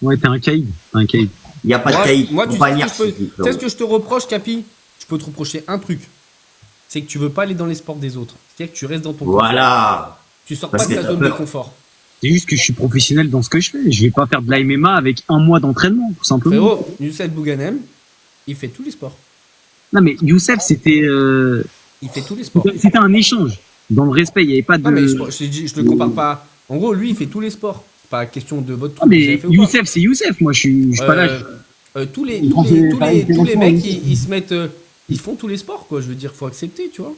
Ouais, t'es un caïd. T'es un caïd. Il n'y a pas de Moi, caïd. moi, Faut tu pas sais nier, ce que je te reproche, Capi? Je peux te reprocher un truc. C'est que tu veux pas aller dans les sports des autres. C'est-à-dire que tu restes dans ton confort. Voilà. Tu sors Parce pas de que ta t'as zone de peur. confort. C'est juste que je suis professionnel dans ce que je fais. Je vais pas faire de la MMA avec un mois d'entraînement, tout simplement. Frérot, Youssef Bouganem, il fait tous les sports. Non, mais Youssef, c'était Il fait tous les sports. c'était un échange. Dans le respect, il n'y avait pas de. Ah, mais je t'ai dit, je te compare pas. En gros, lui, il fait tous les sports. C'est pas question de votre Ah, truc. vous mais avez fait ou pas. Youssef, c'est Youssef. Moi, je suis pas là. Tous les Il prend ses- par mecs, exemple, ils se mettent. Ils font tous les sports, quoi. Je veux dire, faut accepter, tu vois.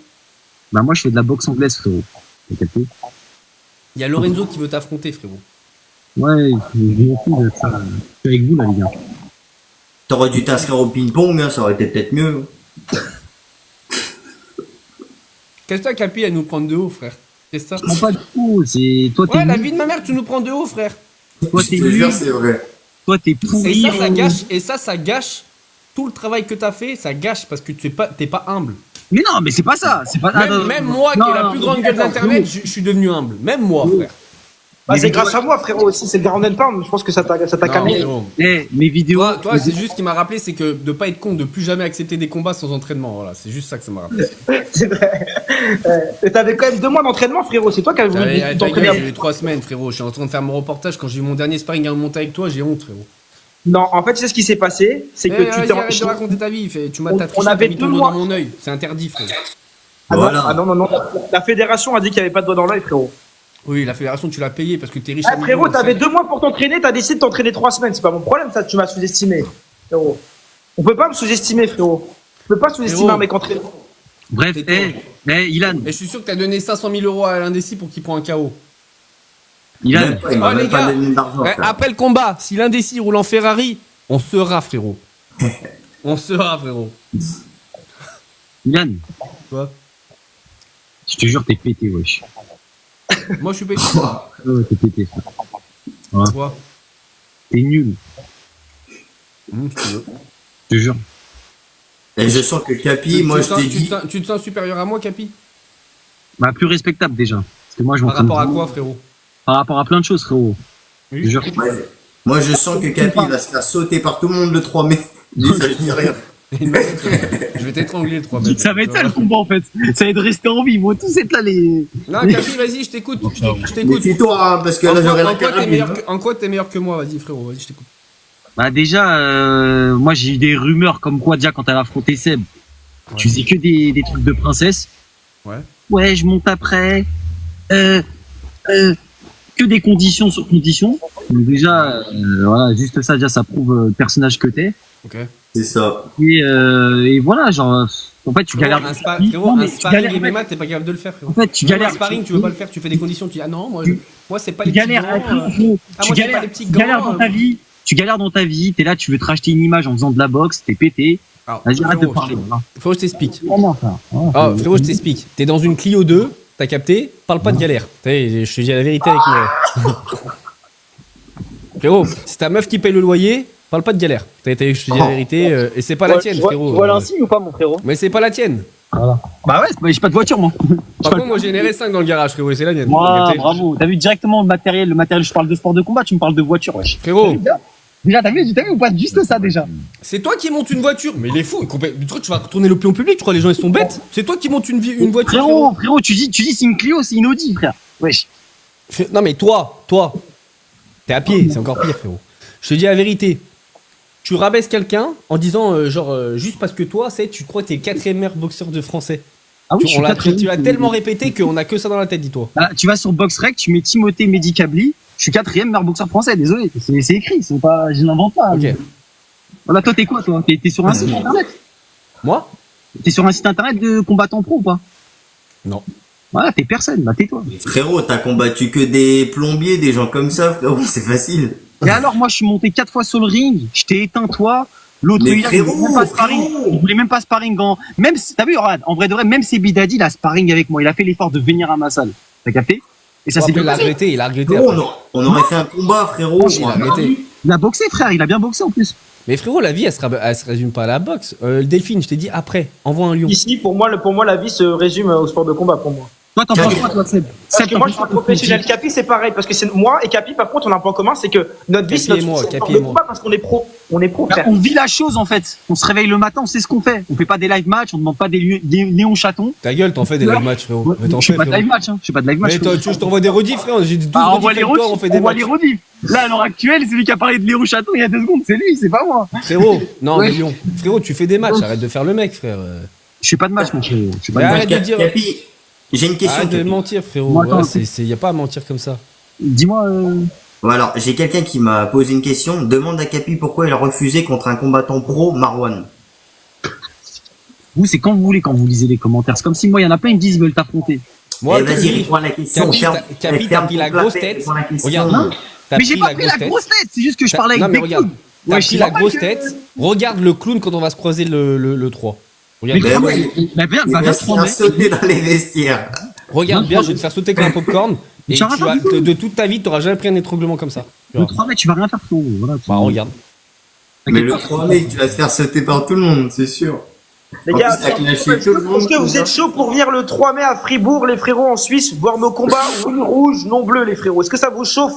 Bah, moi, je fais de la boxe anglaise, frérot. T'as capté? Il y a Lorenzo qui veut t'affronter, frérot. Ouais, je m'en fous de ça. Je suis avec vous, là, les gars. T'aurais dû t'inscrire au ping-pong, hein, ça aurait été peut-être mieux. Qu'est-ce que t'as, Capi, à nous prendre de haut, frère? Qu'est-ce que Je prends pas de coup. C'est toi, t'es Ouais, la nul. vie de ma mère, tu nous prends de haut, frère. Toi, Je t'es te jure, nul. c'est vrai. Toi, t'es pourri. Et ça gâche tout le travail que t'as fait. Ça gâche parce que t'es pas humble. Mais non, mais c'est pas ça. C'est pas. Même moi, qui ai la plus grande gueule d'internet, je suis devenu humble. Même moi, frère. Bah, c'est grâce à moi, frérot, aussi. C'est le Garanden Pound. Je pense que ça t'a Non, calmé. frérot. Mes vidéos. Toi, c'est juste ce qui m'a rappelé, c'est que de pas être con, de plus jamais accepter des combats sans entraînement. Voilà, c'est juste ça que ça m'a rappelé. C'est vrai. Et t'avais quand même 2 mois d'entraînement, frérot. C'est toi qui avais voulu Ta t'entraîner. gueule, j'ai eu 3 semaines, frérot. Je suis en train de faire mon reportage. Quand j'ai eu mon dernier sparring à monter avec toi, j'ai honte, frérot. Non, en fait, tu sais ce qui s'est passé. C'est que tu t'es. Arrête de raconter ta vie. Tu m'as On tatoué, avait t'as mis 2 ton doigt mois. dans mon œil. C'est interdit, frérot. Ah non, Voilà. ah non. La fédération a dit qu'il n'y avait pas de doigt dans l'œil, frérot. Oui, la fédération, tu l'as payé parce que t'es riche. Ah, frérot, t'avais 2 mois pour t'entraîner, t'as décidé de t'entraîner 3 semaines. C'est pas mon problème, ça, tu m'as sous-estimé, frérot. On peut pas me sous-estimer, frérot. Je peux pas sous-estimer Frérot. un mec entraîné. Bref, Ilan. Et je suis sûr que t'as donné 500 000 euros à l'indécis pour qu'il prend un KO. Ilan. Même pas, il m'a Oh, même les pas gars. donné d'argent. Ouais, frère. après le combat, si l'indécis roule en Ferrari, on sera, frérot. On sera, frérot. Ilan. Quoi? Je te jure, t'es pété, wesh. Moi, je suis pété. Ouais, t'es pété, frère. Quoi? T'es nul. Si tu veux. Je te jure. Et je sens que Capi, moi, je t'ai dit. Tu te sens supérieur à moi, Capi? Bah, plus respectable, déjà. Parce que moi, je Par m'entraîne rapport à beaucoup. quoi, frérot? Par rapport à plein de choses, frérot. Je te jure. Ouais. Moi, je sens que Capi va se faire sauter par tout le monde le 3 mai. Dis ça, je dis rien. Je vais t'étrangler le 3 mètres. Ça va être ça le combat en fait. Ça va être de rester en vie. Ils vont tous être là les. Non, Capi, vas-y, je t'écoute. Je t'écoute. Méfie-toi, hein, parce que là, j'aurai la carabine. En quoi t'es meilleur que moi? Vas-y, frérot, vas-y, je t'écoute. Bah déjà, moi j'ai eu des rumeurs comme quoi déjà quand t'as affronté Seb, tu faisais que des trucs de princesse. Ouais. Ouais, je monte après. Que des conditions sur conditions. Donc déjà, voilà, juste ça, déjà ça prouve le personnage que t'es. Ok. C'est ça. Et voilà, genre, en fait tu galères. Frérot, Non, mais un tu sparring galères, MMA, t'es pas capable de le faire, frérot. En fait, tu Même galères. un sparring, tu veux pas le faire, tu fais des conditions, tu dis ah non, moi c'est pas Tu les petits galères, gants, frérot, Ah, tu moi, c'est galères, pas les petits tu galères gants, dans ta vie. Tu galères dans ta vie, t'es là, tu veux te racheter une image en faisant de la boxe, t'es pété. Alors, Vas-y, arrête de frérot, parler. Voilà. Frérot, je t'explique. Comment ça Ah, frérot, je t'explique. T'es dans une Clio 2, t'as capté, parle pas de galère. Je te dis la vérité avec moi. Frérot, c'est ta meuf qui paye le loyer, parle pas de galère. Je te dis la vérité, et c'est pas la tienne, frérot. Tu vois l'insigne ou pas, mon frérot? Mais c'est pas la tienne. Bah ouais, j'ai pas de voiture, moi. Par contre, moi j'ai une RS5 dans le garage, frérot, et c'est la mienne. Moi, T'as capté bravo. T'as vu directement le matériel, je parle de sport de combat, tu me parles de voiture, wesh. Frérot, Déjà, t'as vu ou pas? Juste ça, déjà. c'est toi qui montes une voiture. Mais il est fou. Tu crois que tu vas retourner le pion public? Tu crois que les gens ils sont bêtes? C'est toi qui montes une voiture. Frérot, tu dis c'est une Clio, c'est une Audi, frère. Wesh. Non mais toi, t'es à pied, c'est encore pire, frérot. Je te dis la vérité. Tu rabaisses quelqu'un en disant juste parce que toi, tu crois que t'es le 4e meilleur boxeur de français. Ah oui, je suis quatrième. Tu l'as tellement répété qu'on a que ça dans la tête, dis-toi. Ah, tu vas sur BoxRec, tu mets Timothée Medicabli. Je suis 4e meilleur boxeur français, désolé. C'est écrit, c'est pas, je n'invente pas. Ok. Voilà, toi, t'es quoi, toi? T'es sur un site internet? Moi? T'es sur un site internet de combattant pro ou pas? Non. Voilà, t'es personne, bah tais-toi. Frérot, t'as combattu que des plombiers, des gens comme ça, frérot, c'est facile. Et alors, moi, je suis monté 4 fois sur le ring, je t'ai éteint, toi. L'autre, Mais il frérot, voulait même pas sparring. frérot. Il voulait même pas sparring même si, t'as vu, regarde, en vrai de vrai, même Sebi Dadi, il a sparring avec moi. Il a fait l'effort de venir à ma salle. T'as capté? Et ça, Bon, c'est après, bien passé. il a regretté. Frérot, après. on aurait fait un combat, frérot. Il a arrêté. Il a boxé, frère, il a bien boxé en plus. Mais frérot, la vie, elle se résume pas à la boxe. Le Delphine, je t'ai dit après, envoie un lion. Ici, pour moi, la vie se résume au sport de combat, pour moi. Toi, t'en penses quoi, toi, Seb? Parce Seb, que t'en moi, penses je suis un quoi, professionnel. Capi, c'est pareil. Parce que c'est moi et Capi, par contre, on a un point commun, c'est que notre vie, c'est Capi et notre moi, succès. Capi On et le moi. pas parce qu'on est pro. On est pro, Bah, frère. on vit la chose, en fait. On se réveille le matin, on sait ce qu'on fait. On fait pas des live matchs, on demande pas des néons chatons. Ta gueule, t'en fais des live match, frérot. Mais t'en Je fais fais, pas de live frérot. match, hein. Je fais pas de live match. Mais toi, tu veux que je t'envoie des rediffs, frérot. J'ai 12 Ah, on voit rediffs les avec toi, on rediffs, fait des on voit matchs. les rediffs. Là, à l'heure actuelle, celui qui a parlé de Léo Chaton il y a 2 secondes, c'est lui, c'est pas moi. Frérot, non, Ouais. mais Lyon. Frérot, tu fais des matchs, arrête de faire le mec, frère. Je fais pas de match, mon frérot. Je fais pas Mais de match. arrête de dire. Capi, j'ai une question. Arrête de Capi. mentir, frérot. Moi, attends, Y a pas à mentir comme ça. Dis-moi, Bon, alors, j'ai quelqu'un qui m'a posé une question. Demande à Capi pourquoi il a refusé contre un combattant pro, Marwan. vous, c'est quand vous voulez, quand vous lisez les commentaires. C'est comme si moi, il y en a plein, ils me disent, ils veulent t'affronter. Moi, Eh, vas-y, Capi, réponds à la question. Capi, Ferme- Capi, ferme t'as pris la ton grosse clapet, tête. réponds à la question. Regarde. Non. T'as Mais j'ai pas pris la tête. grosse tête, c'est juste que je parlais avec Non, mais des regarde. clowns. T'as Ouais, je pris sais la pas grosse que- tête. Regarde le clown quand on va se croiser le 3. Mais Regarde, Mais comment ouais, bah, viens, Il bah, va viens se te faire prendre. sauter dans les vestiaires. regarde bien, je vais te faire sauter comme un popcorn. Et J'ai tu rien vas, fait du tout. de toute ta vie, t'auras jamais pris un étranglement comme ça. Tu Le vois. 3 mètres, tu vas rien faire, frérot. Voilà, Bah, regarde. Mais le 3 mai, tu vas te faire sauter par tout le monde, c'est sûr. Les En gars, plus, t'as clashé tout le monde. est-ce que vous êtes chaud pour venir le 3 mai à Fribourg, les frérots, en Suisse, voir nos combats oui, rouge, non bleu, les frérots? Est-ce que ça vous chauffe?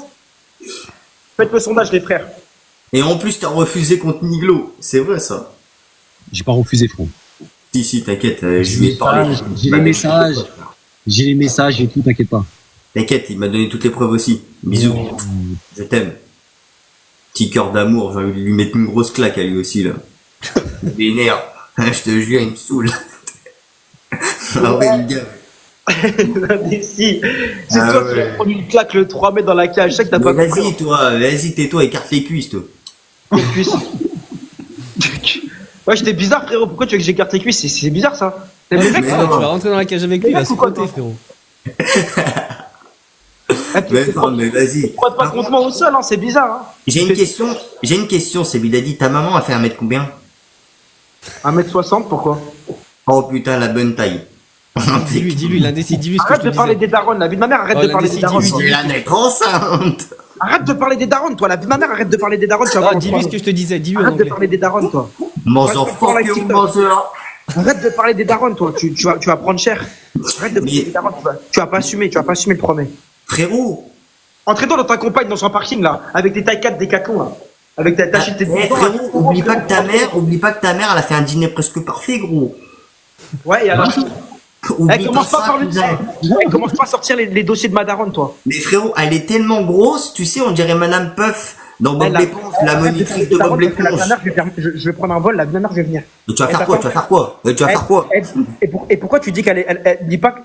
Faites le sondage, les frères. Et en plus, t'as refusé contre Niglo. C'est vrai, ça. J'ai pas refusé, frérot. Si, t'inquiète, je lui ai parlé. J'ai les messages. J'ai les messages et tout, t'inquiète pas. T'inquiète, il m'a donné toutes les preuves aussi. Bisous. Je t'aime. Petit cœur d'amour, j'ai envie de lui mettre une grosse claque à lui aussi, là. Il m'énerve. Je te jure, il me saoule. Ah ouais, le gars. Ici, c'est Ah toi qui ouais. vas prendre une claque le 3 mai dans la cage. Je sais que t'as pas Mais compris. vas-y, toi, vas-y, tais-toi, écarte les cuisses, toi. Les cuisses. Ouais, j'étais bizarre, frérot. Pourquoi tu veux que j'écarte les cuisses? C'est bizarre, ça. T'aimes les mecs, mais ça? Tu vas rentrer dans la cage avec lui, il va se ou quoi, frotter, toi frérot. Ah, tu Mais te non, mais vas-y. frottes pas contre moi au sol, hein. C'est bizarre, hein. J'ai une question, Sebidadi. Ta maman a fait 1 mètre combien? 1m60, pourquoi? Oh putain, la bonne taille. Dis-lui, l'indécis, dis-lui ce que je Arrête te de parler disais. des darons. La vie de ma mère, arrête Oh, de parler des l'indécis, darons. dis-lui, toi. C'est la nette enceinte. Arrête de parler des darons, toi. La vie de ma mère, arrête de parler des darons. Tu vas voir Ah, mon dis-lui ce problème. que je te disais, dis-lui en Arrête de anglais. parler des darons, toi. Motherfucker, mother. Arrête de parler des darons, toi. Tu vas prendre cher. Arrête de parler Mais- des darons. Tu vas pas assumer le 3 mai. Frérot. Entraîne-toi dans ta compagne dans son parking, là. Avec tes tailles 4 décathlon, là. Avec ta tâche tes Eh, frérot, oublie pas que ta mère, elle a fait un dîner presque parfait, gros. Ouais, et alors. Oublie Elle commence pas ça, par le cousin. Elle commence pas à sortir les dossiers de ma daronne, toi. Mais frérot, elle est tellement grosse, tu sais, on dirait Madame Puff dans Bob Elle a- l'éponge, la Arrête monitrice parler de Bob darons, parce que la l'éponge. vie de ma mère, je vais prendre un vol, la vie de ma mère, je vais venir. Et tu vas Elle faire quoi? t'attend. Tu vas faire quoi? Tu vas faire quoi? Et pourquoi tu dis elle dit pas qu'elle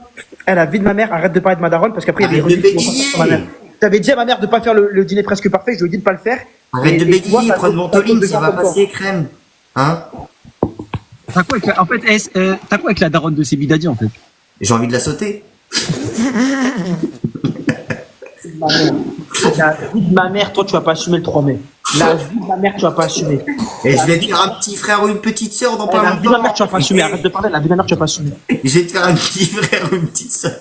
a la vie de ma mère, arrête de parler de ma daronne, parce qu'après il y a des Arrête de rediffs qui vont sortir sur ma mère. J'avais dit à ma mère de pas faire le dîner presque parfait, je lui ai dit de pas le faire. Arrête de Et tu vois, bégayer, ça prends de cause- Ventoline, cause de ça va gens comme toi. passer, crème. Hein? T'as quoi avec la... En fait, t'as quoi avec la daronne de Sebidadi, en fait? J'ai envie de la sauter. La vie de ma mère, toi tu vas pas assumer le 3 mai. La vie de ma mère, tu vas pas assumer. Et je vais te faire un petit frère ou une petite sœur dans pas La vie de ma mère, longtemps. tu vas pas assumer. Arrête de parler, la vie de ma mère, tu vas pas assumer. Je vais te faire un petit frère ou une petite sœur.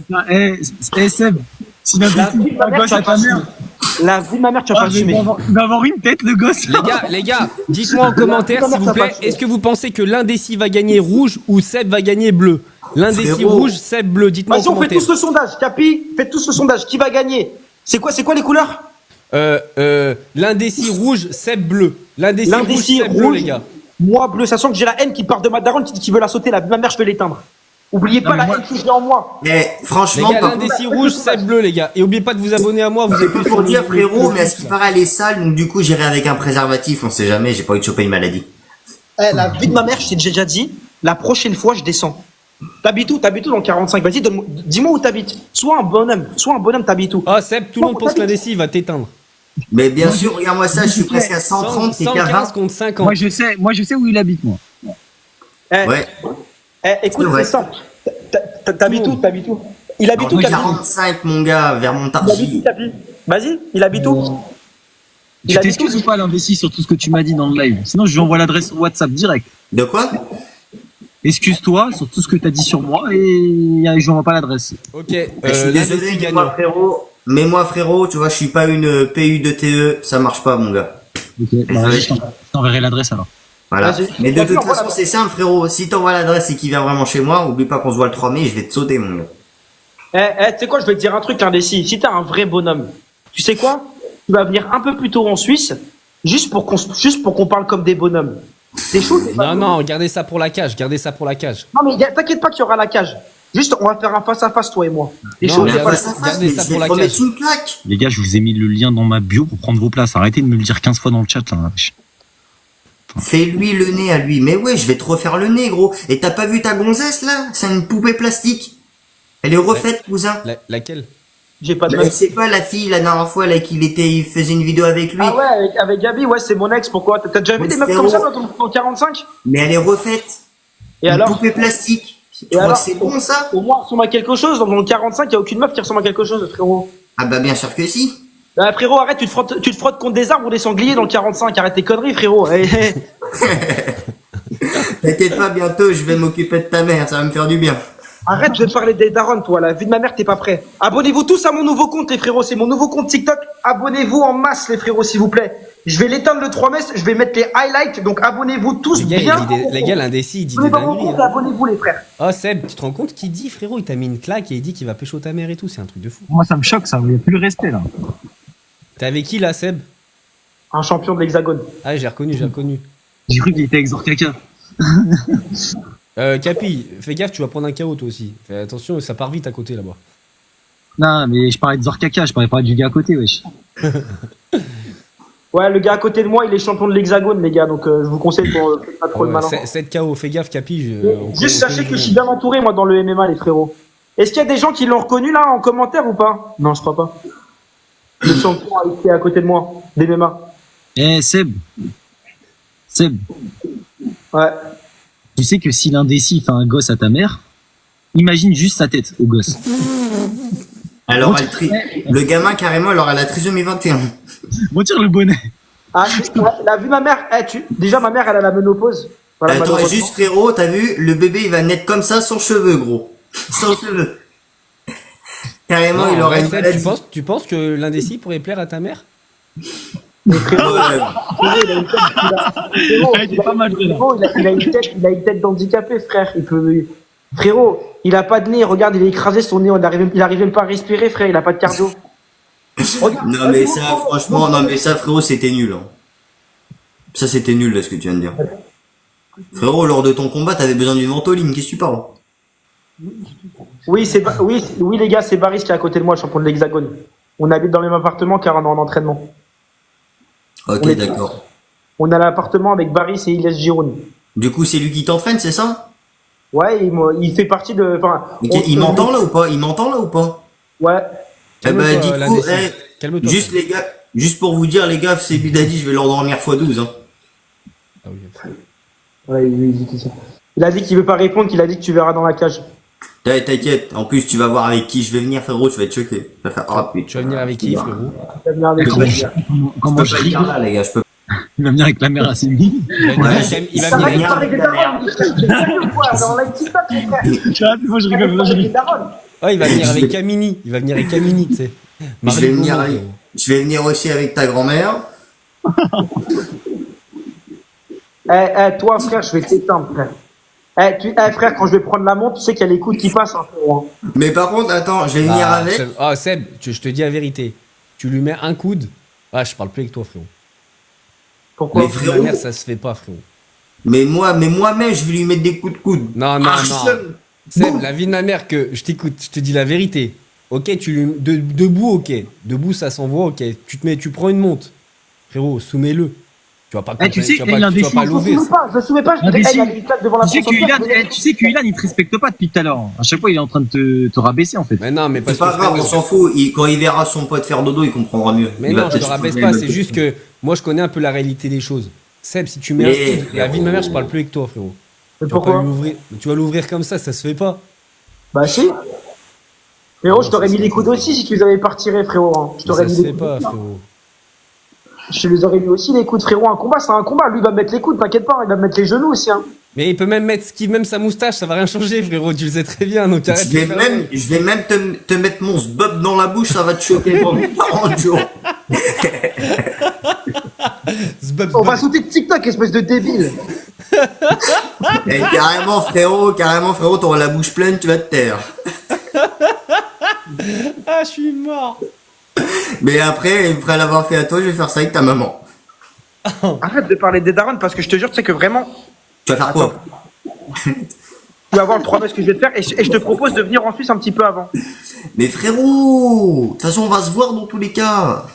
Putain, Seb, si La n'importe vie de ma mère, tu vas pas assumer. La vie de ma mère, tu vas pas assumer. il va avoir une tête, le gosse. Les gars, dites-moi en commentaire, s'il vous plaît, est-ce que vous pensez que l'indécis va gagner rouge ou Seb va gagner bleu? L'indécis Frérot. rouge, Seb bleu, dites-moi en Vas-y, on fait commentaire. tous le sondage. Capi, faites tous le sondage. Qui va gagner? C'est quoi les couleurs? L'indécis rouge, Seb bleu. L'indécis rouge, L'indécis Seb bleu, rouge. les gars. Moi, bleu, ça sent que j'ai la haine qui part de ma daronne qui veut la sauter. La vie de ma mère, je vais l'éteindre. Oubliez pas mais la moi- haine que j'ai en moi. Mais Les franchement, gars, pas l'indécis rouge, Seb bleu, les gars. Et oubliez pas de vous abonner à moi, vous êtes plus pour dire frérot, mais à ce qui paraît elle est sale, donc du coup j'irai avec un préservatif, on sait jamais, j'ai pas envie de choper une maladie. Eh, la vie de ma mère, je t'ai déjà dit, la prochaine fois, je descends. T'habites où? T'habites où dans le 45? Vas-y, dis-moi où t'habites. Sois un bonhomme, t'habites où? Ah, Seb, tout le monde pense que l'indécis va t'éteindre. Mais bien sûr, regarde-moi ça, je suis presque à 130, t'es qu'à 115 20. contre 50. Moi, je sais où il habite, moi. Eh, Ouais, écoute, C'est vrai. c'est simple. T'habites où? T'habites où? Il habite où, en Capi? 45 mon gars, vers Il habite où, Montargis. Capi? Vas-y, il habite où? Il Tu habite t'excuses où? ou pas, l'investi, sur tout ce que tu m'as dit dans le live? Sinon, je lui envoie l'adresse sur WhatsApp direct. De quoi? Excuse-toi sur tout ce que t'as dit sur moi et je lui envoie pas l'adresse. Ok, Je suis désolé, l'indécis mais gagnant. moi frérot, tu vois, je suis pas une PU de TE, ça marche pas mon gars. Ok, bah, vas-y, je t'enverrai l'adresse alors. Voilà. Vas-y. Mais de Vas-y, toute envoie façon, la- c'est simple frérot, si t'envoies l'adresse et qu'il vient vraiment chez moi, oublie pas qu'on se voit le 3 mai, je vais te sauter mon gars. Tu sais quoi, je vais te dire un truc, l'indécis. Si t'es un vrai bonhomme, tu sais quoi? Tu vas venir un peu plus tôt en Suisse, juste pour qu'on parle comme des bonhommes. C'est chaud, c'est pas Non, non, gardez ça pour la cage, gardez ça pour la cage. Non, mais t'inquiète pas qu'il y aura la cage. Juste, on va faire un face-à-face, toi et moi. T'es Non, chaud, mais c'est pas gardez la- ça, gardez ça pour la remettre cage. une claque. Les gars, je vous ai mis le lien dans ma bio pour prendre vos places. Arrêtez de me le dire 15 fois dans le chat, là. Fais-lui le nez à lui. Mais ouais, je vais te refaire le nez, gros. Et t'as pas vu ta gonzesse, là? C'est une poupée plastique. Elle est refaite, cousin. Laquelle? J'ai pas de Bah, meuf. c'est pas la fille, la dernière fois, là, il faisait une vidéo avec lui. Ah ouais, avec Gabi, ouais, c'est mon ex. Pourquoi? T'as déjà vu Ouais, des meufs c'est comme ça bon. dans ton 45? Mais elle est refaite. Et Une alors? poupée plastique. Tu Et crois alors que c'est bon, ça? Au moins, elle ressemble à quelque chose. Dans mon 45, il y a aucune meuf qui ressemble à quelque chose, frérot. Ah bah, bien sûr que si. Frérot, arrête, tu te frottes contre des arbres ou des sangliers dans le 45. Arrête tes conneries, frérot. T'inquiète pas, bientôt, je vais m'occuper de ta mère, ça va me faire du bien. Arrête, je vais te parler des darons, toi. La vie de ma mère, t'es pas prêt. Abonnez-vous tous à mon nouveau compte, les frérots. C'est mon nouveau compte TikTok. Abonnez-vous en masse, les frérots, s'il vous plaît. Je vais l'éteindre le 3 mai. Je vais mettre les highlights. Donc, abonnez-vous tous Les gars, bien. les gars, l'indécis, il dit des Abonnez-vous dans mon dingueries. compte, Hein. abonnez-vous, les frères. Oh Seb, tu te rends compte qu'il dit, frérot, il t'a mis une claque et il dit qu'il va pécho ta mère et tout, c'est un truc de fou. Moi, ça me choque, ça. Il n'y a plus le respect, là. T'es avec qui là, Seb? Un champion de l'hexagone. Ah, j'ai reconnu, j'ai reconnu. J'ai cru qu'il était avec Zorkaka. Capi, fais gaffe, tu vas prendre un KO toi aussi. Fais attention, ça part vite à côté là-bas. Non, mais je parlais de Zorkaka, je parlais pas du gars à côté, wesh. Ouais, le gars à côté de moi, il est champion de l'hexagone, les gars. Donc, je vous conseille pour pas trop de malin. 7 KO, fais gaffe, Capi. Juste sachez que je suis bien entouré, moi, dans le MMA, les frérots. Est-ce qu'il y a des gens qui l'ont reconnu, là, en commentaire ou pas? Non, je crois pas. Le champion qui est à côté de moi, d'MMA. Eh, Seb. Seb, Ouais. tu sais que si l'indécis fait un gosse à ta mère, imagine juste sa tête au gosse. Alors, le gamin, carrément, alors, elle a trisomie 21. Retire le bonnet. Ah, elle a vu ma mère. Déjà, ma mère, elle a la ménopause. Voilà, Attends, malheureusement. juste, frérot, t'as vu, le bébé, il va naître comme ça, sans cheveux, gros. Sans cheveux. Carrément, Non, il aurait une Seb, maladie. tu penses que l'indécis pourrait plaire à ta mère? Frérot, il a une tête. était pas mal, celui-là. Frérot, il a une tête d'handicapé, frère. Frérot, il a pas de nez. Regarde, il est écrasé son nez. Il arrive même pas à respirer, frère. Il a pas de cardio. Regarde, Non, mais ça, franchement, non, mais ça, frérot, c'était nul. Hein. Ça, c'était nul, là, ce que tu viens de dire. Frérot, lors de ton combat, t'avais besoin d'une ventoline. Qu'est-ce que tu parles? Oui, oui, les gars, c'est Baris qui est à côté de moi, le champion de l'Hexagone. On habite dans le même appartement car on est en entraînement. Ok, On est- d'accord. On a l'appartement avec Baris et Ilyes Giroud. Du coup, c'est lui qui t'entraîne, c'est ça? Ouais, il fait partie de. Enfin, Ok, il m'entend là ou pas? Il m'entend là ou pas? Ouais. Eh ben, Calme-toi, du coup, l'indécis. eh, Calme-toi. juste les gars, juste pour vous dire, les gars, c'est Bidadi, je vais l'endormir x12, hein. Ah oui. Ouais, il a dit qu'il veut pas répondre, qu'il a dit que tu verras dans la cage. T'inquiète, en plus, tu vas voir avec qui je vais venir, frérot, tu vas être choqué. Tu vas faire, ah, putain. Tu vas venir avec qui, frérot? Il va venir avec Comment lui. je- Comment Je je peux pas le dire rigole. là, les gars, je peux Il va venir avec la mère à ses milles. Il va venir Ouais, avec- il va Ça va, venir. il parle avec des darons, mon frère. T'es sérieux ou quoi? Dans live TikTok, mon frère. Moi, je rigole, moi, je Avec des rigole. darons. Oh, il va venir avec Camini. Il va venir avec Camini, tu sais. Je vais venir Gaumont, avec- frérot. Je vais venir aussi avec ta grand-mère. Toi, frère, je vais t'éteindre, frère. Frère, quand je vais prendre la montre, tu sais qu'il y a les coudes qui passent, hein, frérot. Mais par contre, attends, je vais venir Ah, avec. Seb, oh, Seb, je te dis la vérité. Tu lui mets un coude. Ah, je parle plus avec toi, frérot. Pourquoi? Mais Ma frérot, mère, ça se fait pas, frérot. mais moi-même, je vais lui mettre des coups de coude. Non, non, Ah, non. seul. Seb, Bon. la vie de ma mère, que je t'écoute, je te dis la vérité. Ok, tu lui. Debout, ok. Debout, ça s'envoie, ok. Tu prends une montre. Frérot, soumets-le. Tu vas pas tu sais tu vas qu'il y a pas, un tu vas défi, pas Je me l'ouvrir. soumets pas, je Imbécile. il a une claque devant la Tu sais porte. que Ilan, il te respecte pas depuis tout à l'heure. À chaque fois, il est en train de te rabaisser, en fait. Mais non, mais parce C'est pas que. grave, on frérot, s'en fout. Quand il verra son pote faire dodo, il comprendra mieux. Mais Il va non, je te peut-être rabaisse changer pas, le- c'est juste que moi je connais un peu la réalité des choses. Seb, si tu mets Mais, un coude, la vie de ma mère, je frérot. parle plus avec toi, frérot. Mais Tu vas pas pourquoi? l'ouvrir. Tu vas l'ouvrir comme ça se fait pas. Bah si. Frérot, je Non, t'aurais ça mis se les fait coudes pas. aussi si tu les avais pas retirés, frérot. hein. Je t'aurais Ça mis se les fait coudes. pas, frérot. Je les aurais mis aussi les coudes, frérot. Un combat, c'est un combat. Lui, il va me mettre les coudes, t'inquiète pas. Il va me mettre les genoux aussi. Hein. Mais il peut même mettre même sa moustache, ça va rien changer, frérot. Tu le sais très bien, donc arrête. Je vais même te mettre mon sbub dans la bouche, ça va te choquer pendant 40 jours. On va sauter de TikTok, espèce de débile. Et carrément, frérot, t'auras la bouche pleine, tu vas te taire. Ah, je suis mort. Mais après, après l'avoir fait à toi, je vais faire ça avec ta maman. Arrête de parler des darons parce que je te jure, tu sais que vraiment, Tu vas faire quoi? tu vas voir le 3 mai ce que je vais te faire et je te propose de venir en Suisse un petit peu avant. Mais frérot, de toute façon, on va se voir dans tous les cas.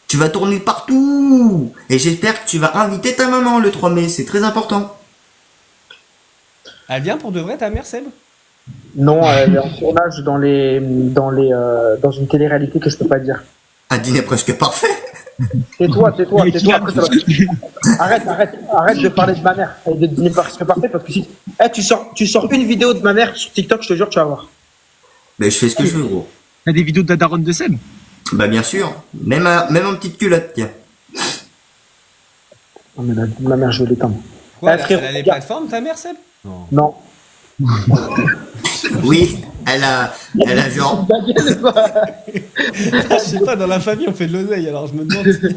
Tu vas tourner partout. Et j'espère que tu vas inviter ta maman le 3 mai, c'est très important. Elle vient pour de vrai, ta mère, Seb? Non, elle est en tournage dans dans une télé-réalité que je peux pas dire. Un dîner presque parfait. Tais-toi. Après, ça va. Arrête de parler de ma mère et de dîner parce que parfait parce que si tu sors une vidéo de ma mère sur TikTok, je te jure, tu vas voir. Mais je fais ce que je veux, gros. T'as des vidéos de la daronne de Seb? Bah bien sûr. Même en petite culotte, tiens. Oh, mais ma mère, je vais l'éteindre. Quoi, frérot, elle a les regarde. plateformes, ta mère, Seb? Non. Non. Oui, elle a genre... Je sais pas, dans la famille, on fait de l'oseille, alors je me demande si...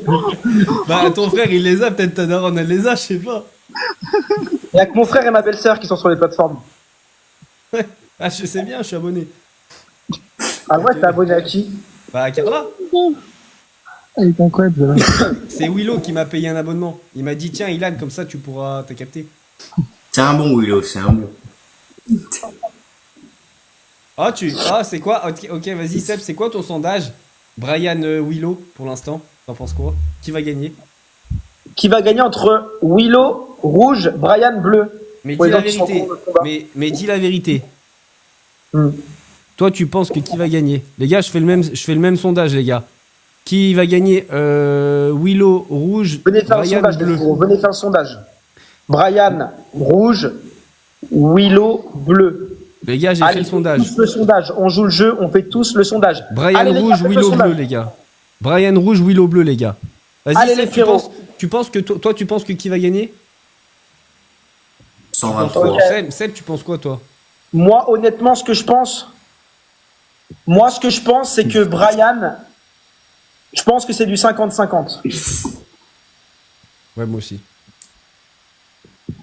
Bah, ton frère, il les a, peut-être ta daronne, elle les a, je sais pas. Il y a que mon frère et ma belle-sœur qui sont sur les plateformes. Ah, je sais bien, je suis abonné. Ah ouais, t'es abonné à qui? Bah, à Carla. Elle est incroyable, C'est Willow qui m'a payé un abonnement. Il m'a dit, tiens, Ilan, comme ça, tu pourras... T'as capté. C'est un bon Willow, c'est un bon. Ah, c'est quoi? Ok, vas-y, Seb, c'est quoi ton sondage? Brian Willow, pour l'instant. T'en penses quoi? Qui va gagner? Qui va gagner entre Willow, rouge, Brian, bleu? Mais Pour dis les la gens qui sont vérité. au courant de combat. Mais dis la vérité. Hmm. Toi, tu penses que qui va gagner? Les gars, je fais le même sondage, les gars. Qui va gagner Willow, rouge, Venez faire Brian, un sondage, bleu. les frérots. Venez faire un sondage. Brian, rouge, Willow, bleu. Les gars, j'ai fait le sondage. Tous le sondage. On joue le jeu, on fait tous le sondage. Brian Allez, les gars, rouge, faites le Willow bleu, sondage. les gars. Brian rouge, Willow bleu, les gars. Vas-y, Allez, Seb, les frérots. tu penses que toi, tu penses que qui va gagner? 123. Ok. Seb, tu penses quoi, toi? Moi, honnêtement, ce que je pense, c'est que Brian, je pense que c'est du 50-50. Ouais, moi aussi.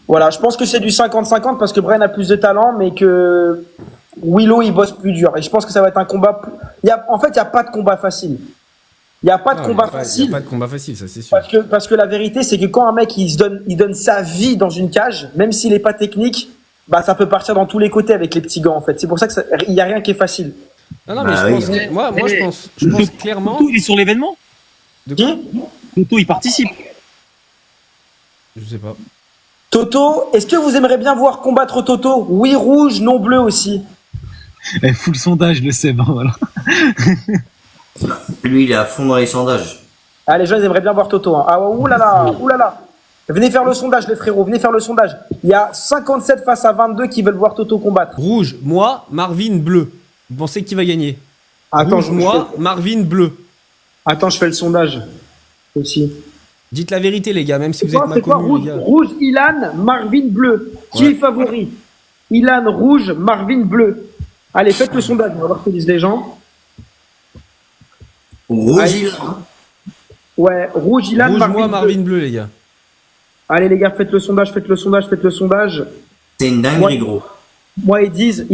Voilà, je pense que c'est du 50-50 parce que Brian a plus de talent, mais que Willow, il bosse plus dur. Et je pense que ça va être un combat. En fait, il n'y a pas de combat facile. Il n'y a pas de Non, combat y a pas facile. de combat facile, ça, c'est sûr. Parce que la vérité, c'est que quand un mec il donne sa vie dans une cage, même s'il n'est pas technique, bah ça peut partir dans tous les côtés avec les petits gants en fait. C'est pour ça que il y a rien qui est facile. Non, mais Bah je oui. pense, moi, je pense clairement. Toto, il est sur l'événement? De quoi? Qui Toto, il participe. Je sais pas. Toto, est-ce que vous aimeriez bien voir combattre Toto? Oui, rouge, non bleu aussi. Elle fout le sondage, le Seb, hein, voilà. Lui, il est à fond dans les sondages. Ah, les gens ils aimeraient bien voir Toto. Hein. Ah oulala, oulala. Venez faire le sondage les frérots, venez faire le sondage. Il y a 57 face à 22 qui veulent voir Toto combattre. Rouge, moi, Marvin, bleu. Vous pensez qui va gagner? Attends, Rouge, moi, Marvin, bleu. je fais le sondage aussi. Dites la vérité, les gars, même si vous C'est êtes quoi, mal connus, les gars. rouge, Ilan, Marvin, bleu. Qui Ouais. est favori? Ilan, rouge, Marvin, bleu. Allez, faites le sondage, on va voir ce que disent les gens. Rouge, Allez. il a. Ouais, rouge, Ilan, Rouge, Marvin, moi, bleu. Marvin, bleu, les gars. Allez les gars, faites le sondage. C'est une dinguerie, Ouais. gros. Moi, ils disent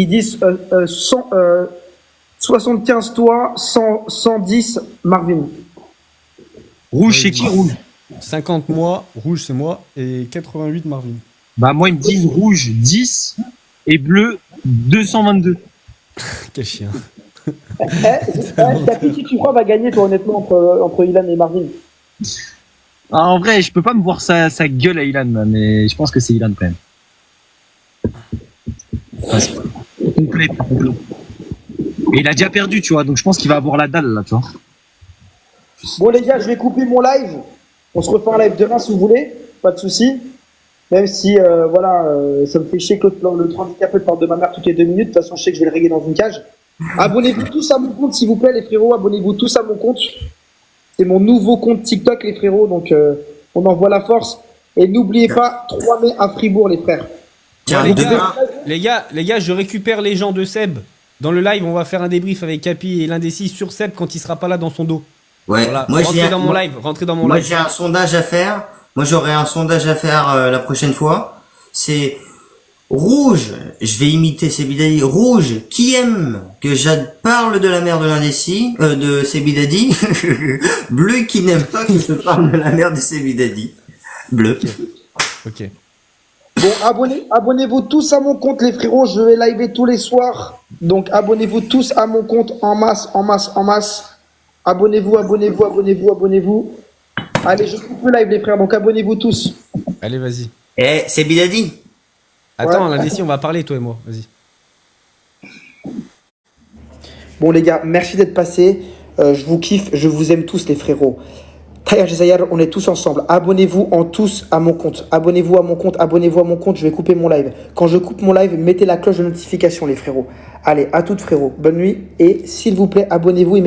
75 toi, 110 Marvin. Rouge, c'est qui, rouge? 50 moi, rouge, c'est moi, et 88 Marvin. Bah, moi, ils me disent rouge, 10, et bleu, 222. Quel chien. Qui tu crois va gagner, toi, honnêtement, entre Ilan et Marvin? Ah, en vrai, je peux pas me voir sa gueule à Ilan, mais je pense que c'est Ilan quand même. Parce que- complet. Et il a déjà perdu, tu vois, donc je pense qu'il va avoir la dalle, là, tu vois. Bon, les gars, je vais couper mon live. On se refait un live demain si vous voulez. Pas de soucis. Même si, ça me fait chier que le handicapé parle de ma mère toutes les 2 minutes. De toute façon, je sais que je vais le régler dans une cage. Abonnez-vous tous à mon compte, s'il vous plaît, les frérots. Abonnez-vous tous à mon compte. C'est mon nouveau compte TikTok, les frérots. Donc, on envoie la force. Et n'oubliez pas, 3 mai à Fribourg, les frères. Tiens, les demain, gars, les gars, je récupère les gens de Seb. Dans le live, on va faire un débrief avec Capi et l'indécis sur Seb quand il sera pas là dans son dos. ouais, Voilà, moi, rentrez dans mon live, rentrez dans mon Moi, live. j'ai un sondage à faire. Moi, j'aurai un sondage à faire la prochaine fois. C'est Rouge, je vais imiter Sebidadi. Rouge, qui aime que Jade parle de la mère de l'indécis, de Sebidadi. Bleu, qui n'aime pas que je parle de la mère de Sebidadi. Bleu. Ok. Bon, abonnez-vous tous à mon compte, les frérots. Je vais liver tous les soirs. Donc, abonnez-vous tous à mon compte en masse, en masse, en masse. Abonnez-vous, abonnez-vous, abonnez-vous, abonnez-vous. Allez, je coupe le live, les frères. Donc, abonnez-vous tous. Allez, vas-y. Eh, Sebidadi. Attends, Ouais. l'indécis, on va parler, toi et moi. Vas-y. Bon, les gars, merci d'être passés. Je vous kiffe. Je vous aime tous, les frérots. Tahir Jezayar, on est tous ensemble. Abonnez-vous en tous à mon compte. Abonnez-vous à mon compte. Abonnez-vous à mon compte. Je vais couper mon live. Quand je coupe mon live, mettez la cloche de notification, les frérots. Allez, à toutes, frérots. Bonne nuit. Et s'il vous plaît, abonnez-vous.